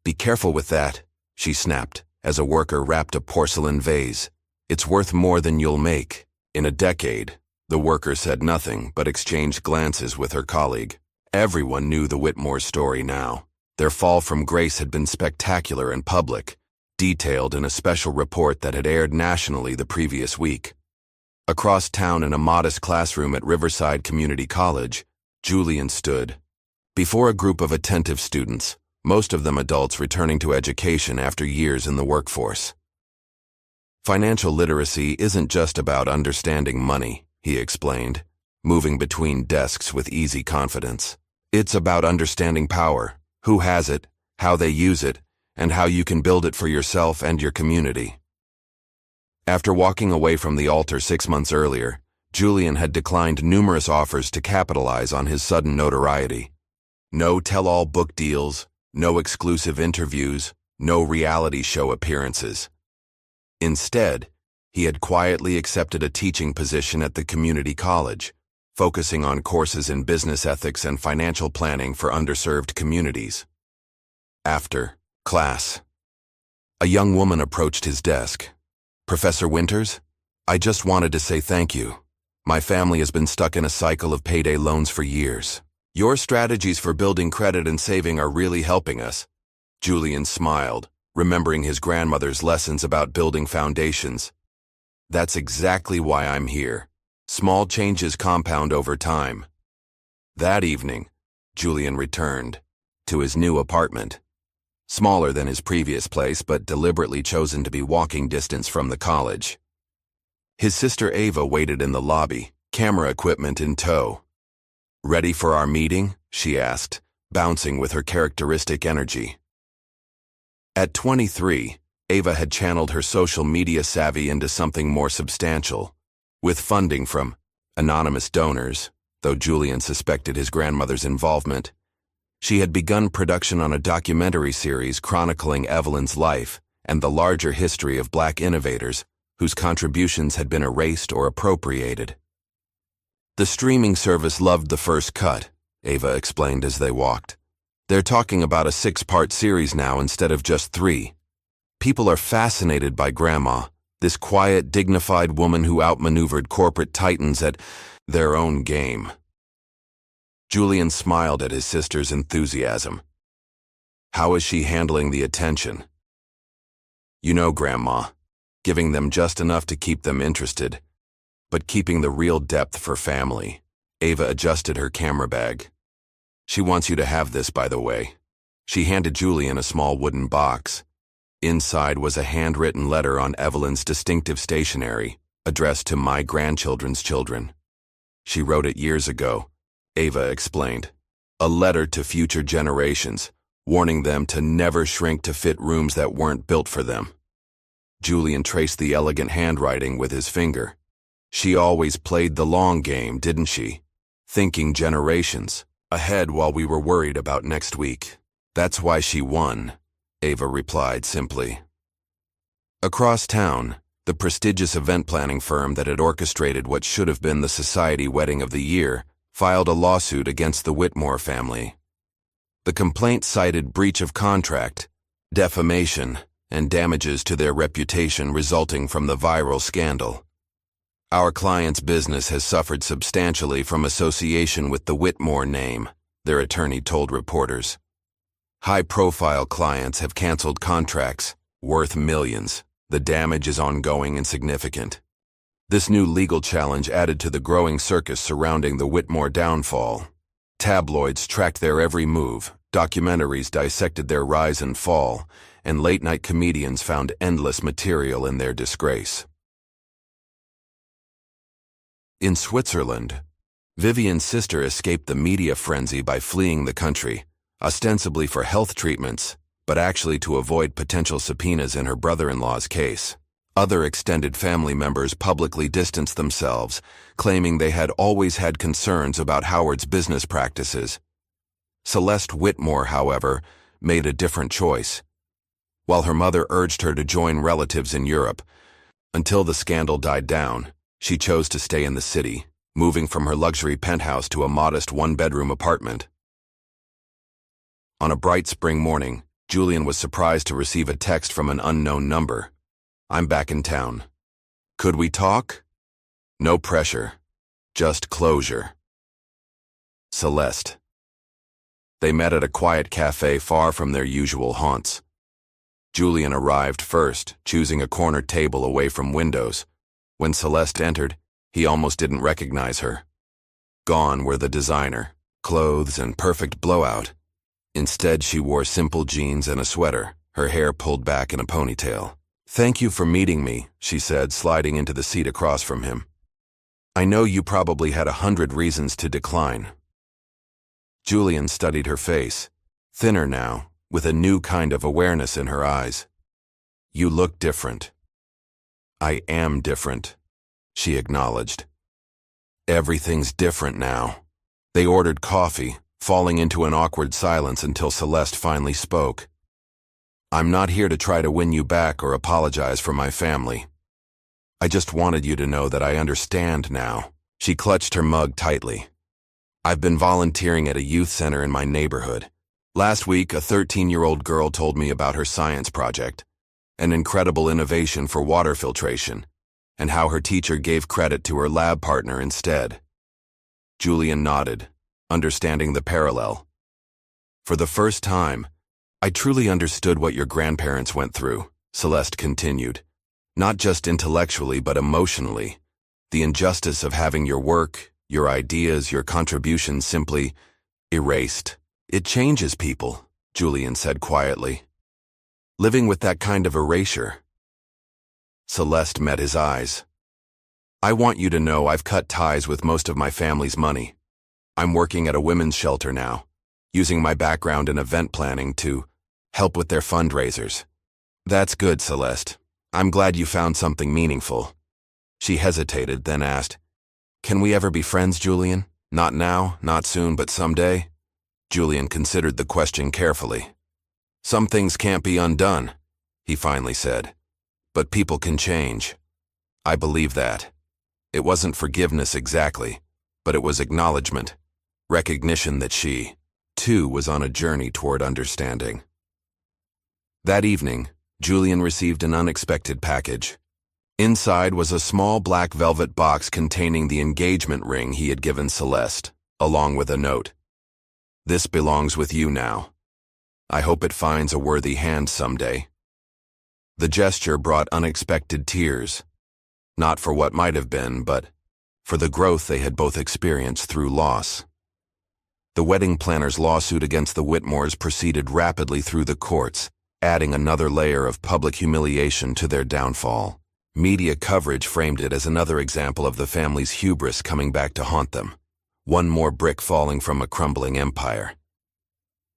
"Be careful with that," she snapped, as a worker wrapped a porcelain vase. "It's worth more than you'll make." In a decade, the worker said nothing but exchanged glances with her colleague. Everyone knew the Whitmore story now. Their fall from grace had been spectacular and public, detailed in a special report that had aired nationally the previous week. Across town in a modest classroom at Riverside Community College, Julian stood before a group of attentive students, most of them adults returning to education after years in the workforce. "Financial literacy isn't just about understanding money," he explained, moving between desks with easy confidence. "It's about understanding power, who has it, how they use it, and how you can build it for yourself and your community." After walking away from the altar 6 months earlier, Julian had declined numerous offers to capitalize on his sudden notoriety. No tell-all book deals, no exclusive interviews, no reality show appearances. Instead, he had quietly accepted a teaching position at the community college, focusing on courses in business ethics and financial planning for underserved communities. After class, a young woman approached his desk. "Professor Winters, I just wanted to say thank you. My family has been stuck in a cycle of payday loans for years. Your strategies for building credit and saving are really helping us." Julian smiled, remembering his grandmother's lessons about building foundations. "That's exactly why I'm here. Small changes compound over time." That evening, Julian returned to his new apartment. Smaller than his previous place, but deliberately chosen to be walking distance from the college. His sister Ava waited in the lobby, camera equipment in tow. "Ready for our meeting?" she asked, bouncing with her characteristic energy. At 23, Ava had channeled her social media savvy into something more substantial. With funding from anonymous donors, though Julian suspected his grandmother's involvement, she had begun production on a documentary series chronicling Evelyn's life and the larger history of Black innovators whose contributions had been erased or appropriated. "The streaming service loved the first cut," Ava explained as they walked. "They're talking about a 6-part series now instead of just 3. People are fascinated by Grandma, this quiet, dignified woman who outmaneuvered corporate titans at their own game." Julian smiled at his sister's enthusiasm. "How is she handling the attention?" "You know, Grandma, giving them just enough to keep them interested, but keeping the real depth for family." Ava adjusted her camera bag. "She wants you to have this, by the way." She handed Julian a small wooden box. Inside was a handwritten letter on Evelyn's distinctive stationery, addressed to "my grandchildren's children." "She wrote it years ago," Ava explained. "A letter to future generations, warning them to never shrink to fit rooms that weren't built for them." Julian traced the elegant handwriting with his finger. "She always played the long game, didn't she? Thinking generations ahead while we were worried about next week. That's why she won." Ava replied simply. Across town, the prestigious event planning firm that had orchestrated what should have been the society wedding of the year filed a lawsuit against the Whitmore family. The complaint cited breach of contract, defamation, and damages to their reputation resulting from the viral scandal. Our client's business has suffered substantially from association with the Whitmore name, their attorney told reporters. High-profile clients have canceled contracts worth millions. The damage is ongoing and significant. This new legal challenge added to the growing circus surrounding the Whitmore downfall. Tabloids tracked their every move, documentaries dissected their rise and fall, and late-night comedians found endless material in their disgrace. In Switzerland, Vivian's sister escaped the media frenzy by fleeing the country, ostensibly for health treatments, but actually to avoid potential subpoenas in her brother-in-law's case. Other extended family members publicly distanced themselves, claiming they had always had concerns about Howard's business practices. Celeste Whitmore, however, made a different choice. While her mother urged her to join relatives in Europe, until the scandal died down, she chose to stay in the city, moving from her luxury penthouse to a modest one-bedroom apartment. On a bright spring morning, Julian was surprised to receive a text from an unknown number. "I'm back in town. Could we talk?" No pressure, just closure. Celeste. They met at a quiet cafe far from their usual haunts. Julian arrived first, choosing a corner table away from windows. When Celeste entered, he almost didn't recognize her. Gone were the designer, clothes, and perfect blowout. Instead, she wore simple jeans and a sweater, her hair pulled back in a ponytail. "Thank you for meeting me," she said, sliding into the seat across from him. "I know you probably had 100 reasons to decline." Julian studied her face, thinner now, with a new kind of awareness in her eyes. "You look different." "I am different," she acknowledged. "Everything's different now." They ordered coffee, falling into an awkward silence until Celeste finally spoke. "I'm not here to try to win you back or apologize for my family. I just wanted you to know that I understand now." She clutched her mug tightly. "I've been volunteering at a youth center in my neighborhood. Last week, a 13-year-old girl told me about her science project, an incredible innovation for water filtration, and how her teacher gave credit to her lab partner instead." Julian nodded, understanding the parallel. "For the first time, I truly understood what your grandparents went through," Celeste continued. "Not just intellectually, but emotionally. The injustice of having your work, your ideas, your contributions simply erased. It changes people," Julian said quietly. "Living with that kind of erasure." Celeste met his eyes. "I want you to know I've cut ties with most of my family's money. I'm working at a women's shelter now, using my background in event planning to help with their fundraisers." "That's good, Celeste. I'm glad you found something meaningful." She hesitated, then asked, "Can we ever be friends, Julian? Not now, not soon, but someday?" Julian considered the question carefully. "Some things can't be undone," he finally said. "But people can change. I believe that. It wasn't forgiveness exactly, but it was acknowledgement. Recognition that she, too, was on a journey toward understanding." That evening, Julian received an unexpected package. Inside was a small black velvet box containing the engagement ring he had given Celeste, along with a note. "This belongs with you now. I hope it finds a worthy hand someday." The gesture brought unexpected tears, not for what might have been, but for the growth they had both experienced through loss. The wedding planner's lawsuit against the Whitmores proceeded rapidly through the courts, adding another layer of public humiliation to their downfall. Media coverage framed it as another example of the family's hubris coming back to haunt them, one more brick falling from a crumbling empire.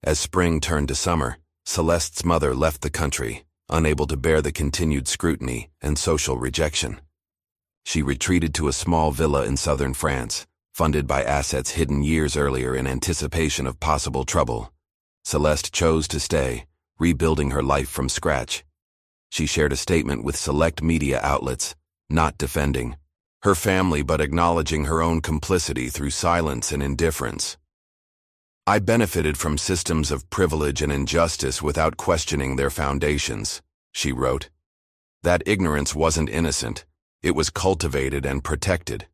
As spring turned to summer, Celeste's mother left the country, unable to bear the continued scrutiny and social rejection. She retreated to a small villa in southern France, funded by assets hidden years earlier in anticipation of possible trouble. Celeste chose to stay, rebuilding her life from scratch. She shared a statement with select media outlets, not defending her family but acknowledging her own complicity through silence and indifference. "I benefited from systems of privilege and injustice without questioning their foundations," she wrote. "That ignorance wasn't innocent. It was cultivated and protected.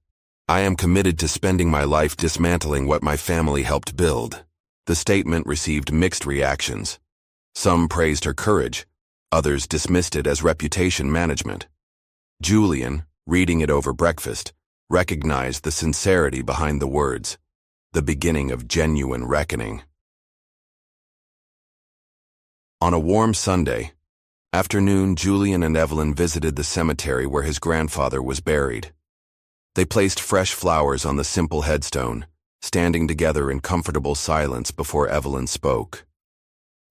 I am committed to spending my life dismantling what my family helped build." The statement received mixed reactions. Some praised her courage, others dismissed it as reputation management. Julian, reading it over breakfast, recognized the sincerity behind the words, the beginning of genuine reckoning. On a warm Sunday afternoon, Julian and Evelyn visited the cemetery where his grandfather was buried. They placed fresh flowers on the simple headstone, standing together in comfortable silence before Evelyn spoke.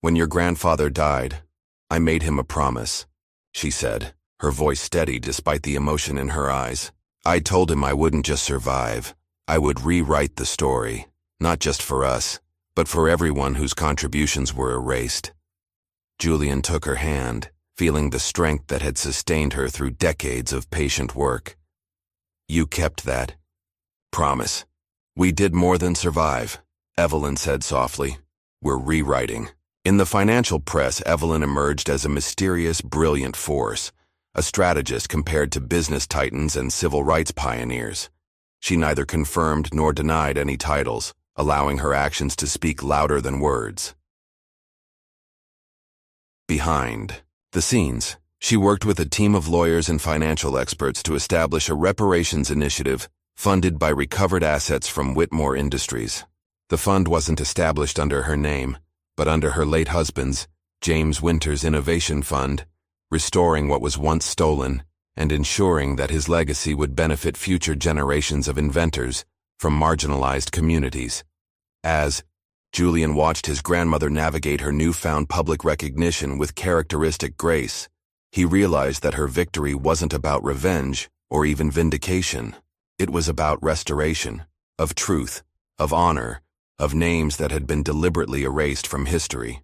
"When your grandfather died, I made him a promise," she said, her voice steady despite the emotion in her eyes. "I told him I wouldn't just survive, I would rewrite the story, not just for us, but for everyone whose contributions were erased." Julian took her hand, feeling the strength that had sustained her through decades of patient work. "You kept that promise." "We did more than survive," Evelyn said softly. "We're rewriting." In the financial press, Evelyn emerged as a mysterious, brilliant force, a strategist compared to business titans and civil rights pioneers. She neither confirmed nor denied any titles, allowing her actions to speak louder than words. Behind the scenes, she worked with a team of lawyers and financial experts to establish a reparations initiative funded by recovered assets from Whitmore Industries. The fund wasn't established under her name, but under her late husband's, James Winters' Innovation Fund, restoring what was once stolen and ensuring that his legacy would benefit future generations of inventors from marginalized communities. As Julian watched his grandmother navigate her newfound public recognition with characteristic grace, he realized that her victory wasn't about revenge or even vindication. It was about restoration, of truth, of honor, of names that had been deliberately erased from history.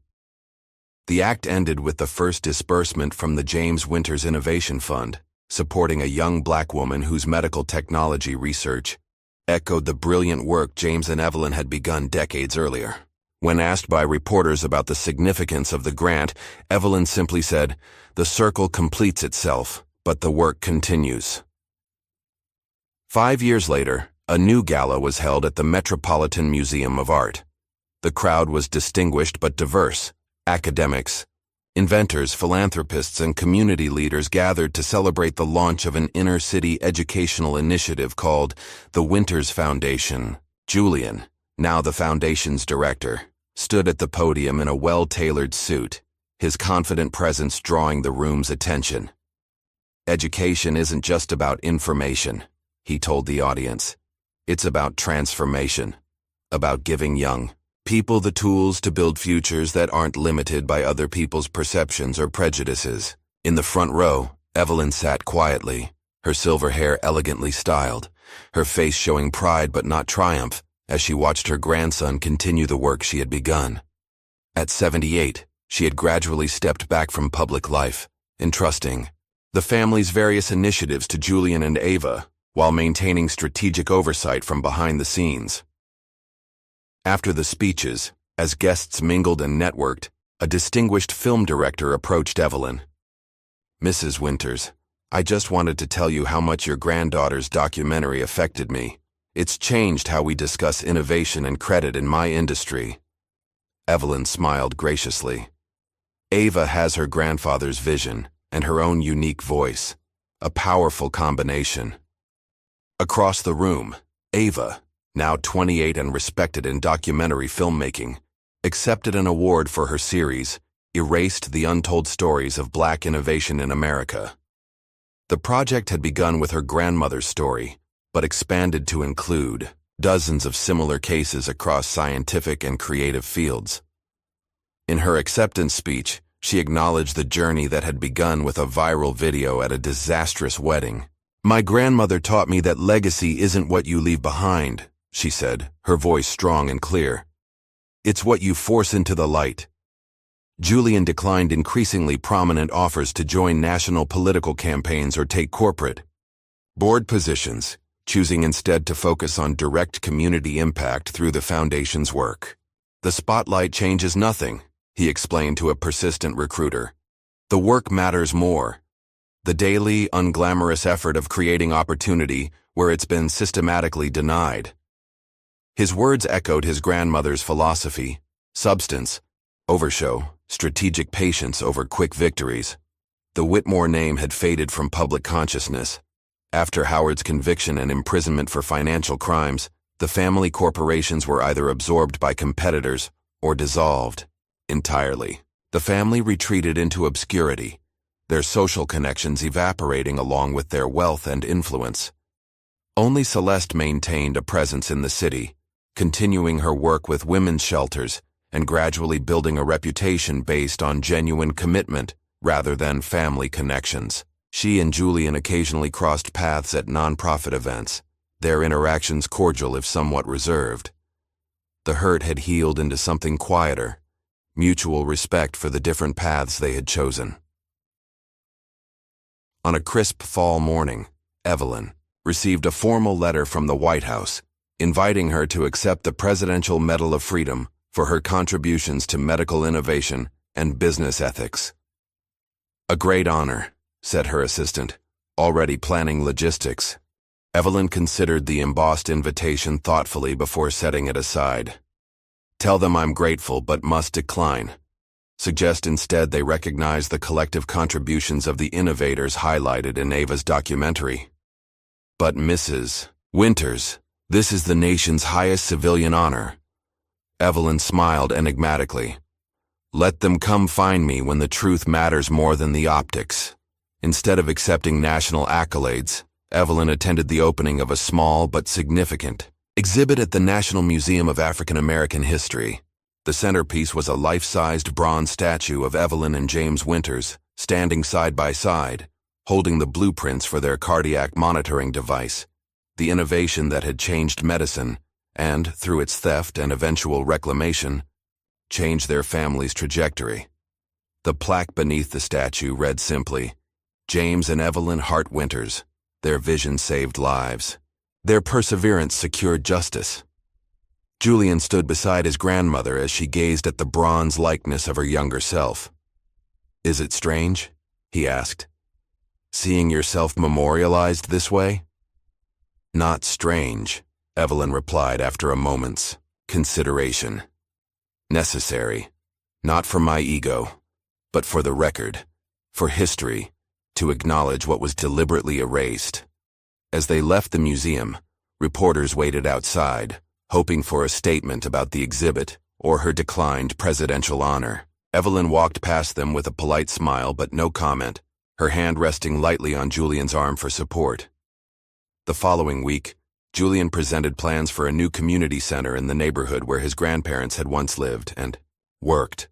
The act ended with the first disbursement from the James Winters Innovation Fund, supporting a young black woman whose medical technology research echoed the brilliant work James and Evelyn had begun decades earlier. When asked by reporters about the significance of the grant, Evelyn simply said, "The circle completes itself, but the work continues." 5 years later, a new gala was held at the Metropolitan Museum of Art. The crowd was distinguished but diverse. Academics, inventors, philanthropists, and community leaders gathered to celebrate the launch of an inner-city educational initiative called the Winters Foundation. Julian, now the foundation's director, stood at the podium in a well-tailored suit, his confident presence drawing the room's attention. "Education isn't just about information," he told the audience. "It's about transformation, about giving young people the tools to build futures that aren't limited by other people's perceptions or prejudices." In the front row, Evelyn sat quietly, her silver hair elegantly styled, her face showing pride but not triumph as she watched her grandson continue the work she had begun. At 78, she had gradually stepped back from public life, entrusting the family's various initiatives to Julian and Ava, while maintaining strategic oversight from behind the scenes. After the speeches, as guests mingled and networked, a distinguished film director approached Evelyn. "Mrs. Winters, I just wanted to tell you how much your granddaughter's documentary affected me. It's changed how we discuss innovation and credit in my industry." Evelyn smiled graciously. Ava has her grandfather's vision and her own unique voice, a powerful combination. Across the room, Ava, now 28 and respected in documentary filmmaking, accepted an award for her series, Erased: The Untold Stories of Black Innovation in America. The project had begun with her grandmother's story, but expanded to include dozens of similar cases across scientific and creative fields. In her acceptance speech, she acknowledged the journey that had begun with a viral video at a disastrous wedding. "My grandmother taught me that legacy isn't what you leave behind," she said, her voice strong and clear. "It's what you force into the light." Julian declined increasingly prominent offers to join national political campaigns or take corporate board positions, choosing instead to focus on direct community impact through the foundation's work. "The spotlight changes nothing," he explained to a persistent recruiter. "The work matters more. The daily, unglamorous effort of creating opportunity where it's been systematically denied." His words echoed his grandmother's philosophy: substance, overshow, strategic patience over quick victories. The Whitmore name had faded from public consciousness. After Howard's conviction and imprisonment for financial crimes, the family corporations were either absorbed by competitors or dissolved entirely. The family retreated into obscurity, their social connections evaporating along with their wealth and influence. Only Celeste maintained a presence in the city, continuing her work with women's shelters and gradually building a reputation based on genuine commitment rather than family connections. She and Julian occasionally crossed paths at nonprofit events, their interactions cordial if somewhat reserved. The hurt had healed into something quieter, mutual respect for the different paths they had chosen. On a crisp fall morning, Evelyn received a formal letter from the White House, inviting her to accept the Presidential Medal of Freedom for her contributions to medical innovation and business ethics. "A great honor," said her assistant, already planning logistics. Evelyn considered the embossed invitation thoughtfully before setting it aside. "Tell them I'm grateful but must decline. Suggest instead they recognize the collective contributions of the innovators highlighted in Ava's documentary." "But Mrs. Winters, this is the nation's highest civilian honor." Evelyn smiled enigmatically. "Let them come find me when the truth matters more than the optics." Instead of accepting national accolades, Evelyn attended the opening of a small but significant exhibit at the National Museum of African American History. The centerpiece was a life-sized bronze statue of Evelyn and James Winters, standing side by side, holding the blueprints for their cardiac monitoring device, the innovation that had changed medicine and, through its theft and eventual reclamation, changed their family's trajectory. The plaque beneath the statue read simply, "James and Evelyn Hart Winters. Their vision saved lives. Their perseverance secured justice." Julian stood beside his grandmother as she gazed at the bronze likeness of her younger self. "Is it strange?" he asked. "Seeing yourself memorialized this way?" "Not strange," Evelyn replied after a moment's consideration. "Necessary, not for my ego, but for the record, for history, to acknowledge what was deliberately erased." As they left the museum, reporters waited outside, hoping for a statement about the exhibit or her declined presidential honor. Evelyn walked past them with a polite smile but no comment, her hand resting lightly on Julian's arm for support. The following week, Julian presented plans for a new community center in the neighborhood where his grandparents had once lived and worked.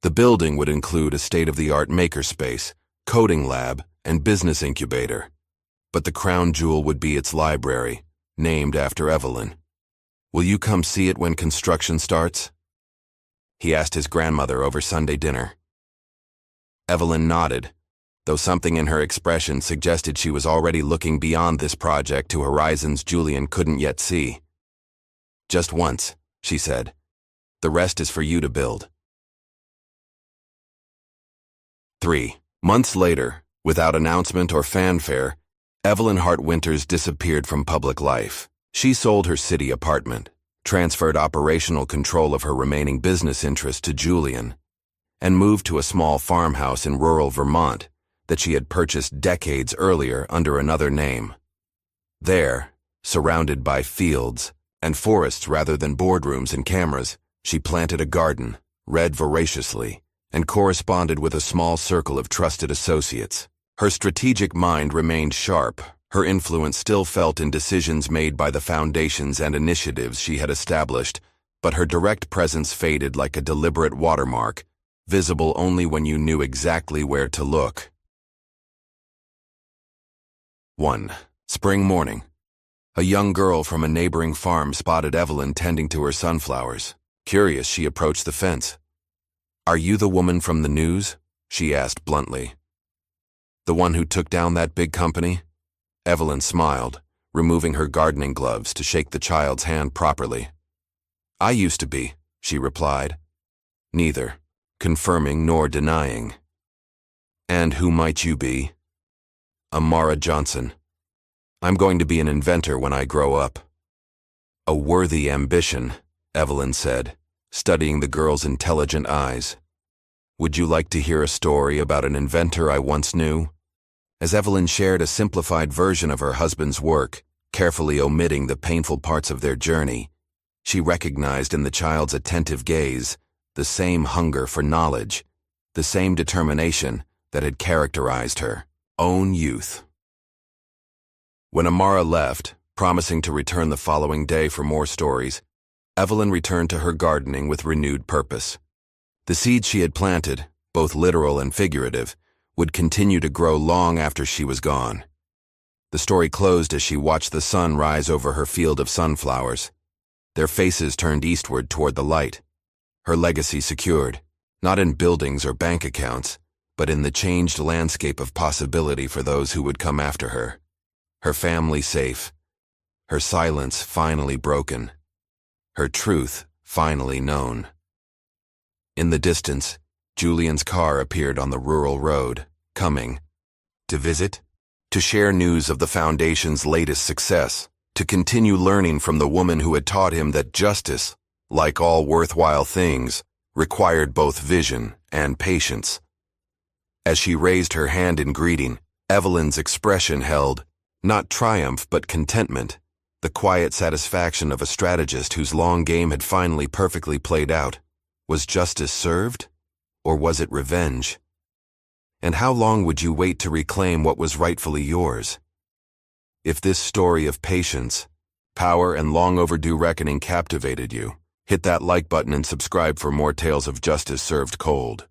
The building would include a state-of-the-art makerspace, coding lab, and business incubator. But the crown jewel would be its library, named after Evelyn. "Will you come see it when construction starts?" he asked his grandmother over Sunday dinner. Evelyn nodded, though something in her expression suggested she was already looking beyond this project to horizons Julian couldn't yet see. "Just once," she said. "The rest is for you to build." 3 months later, without announcement or fanfare, Evelyn Hart Winters disappeared from public life. She sold her city apartment, transferred operational control of her remaining business interest to Julian, and moved to a small farmhouse in rural Vermont that she had purchased decades earlier under another name. There, surrounded by fields and forests rather than boardrooms and cameras, she planted a garden, read voraciously, and corresponded with a small circle of trusted associates. Her strategic mind remained sharp, her influence still felt in decisions made by the foundations and initiatives she had established, but her direct presence faded like a deliberate watermark, visible only when you knew exactly where to look. 1 spring morning. A young girl from a neighboring farm spotted Evelyn tending to her sunflowers. Curious, she approached the fence. "Are you the woman from the news?" she asked bluntly. "The one who took down that big company?" Evelyn smiled, removing her gardening gloves to shake the child's hand properly. "I used to be," she replied. Neither confirming nor denying. "And who might you be?" "Amara Johnson. I'm going to be an inventor when I grow up." "A worthy ambition," Evelyn said, studying the girl's intelligent eyes. "Would you like to hear a story about an inventor I once knew?" As Evelyn shared a simplified version of her husband's work, carefully omitting the painful parts of their journey, she recognized in the child's attentive gaze the same hunger for knowledge, the same determination that had characterized her own youth. When Amara left, promising to return the following day for more stories, Evelyn returned to her gardening with renewed purpose. The seeds she had planted, both literal and figurative, would continue to grow long after she was gone. The story closed as she watched the sun rise over her field of sunflowers. Their faces turned eastward toward the light. Her legacy secured, not in buildings or bank accounts, but in the changed landscape of possibility for those who would come after her. Her family safe, her silence finally broken, her truth finally known. In the distance, Julian's car appeared on the rural road, coming. To visit? To share news of the Foundation's latest success, to continue learning from the woman who had taught him that justice, like all worthwhile things, required both vision and patience. As she raised her hand in greeting, Evelyn's expression held, not triumph but contentment, the quiet satisfaction of a strategist whose long game had finally perfectly played out. Was justice served? Or was it revenge? And how long would you wait to reclaim what was rightfully yours? If this story of patience, power, and long overdue reckoning captivated you, hit that like button and subscribe for more tales of justice served cold.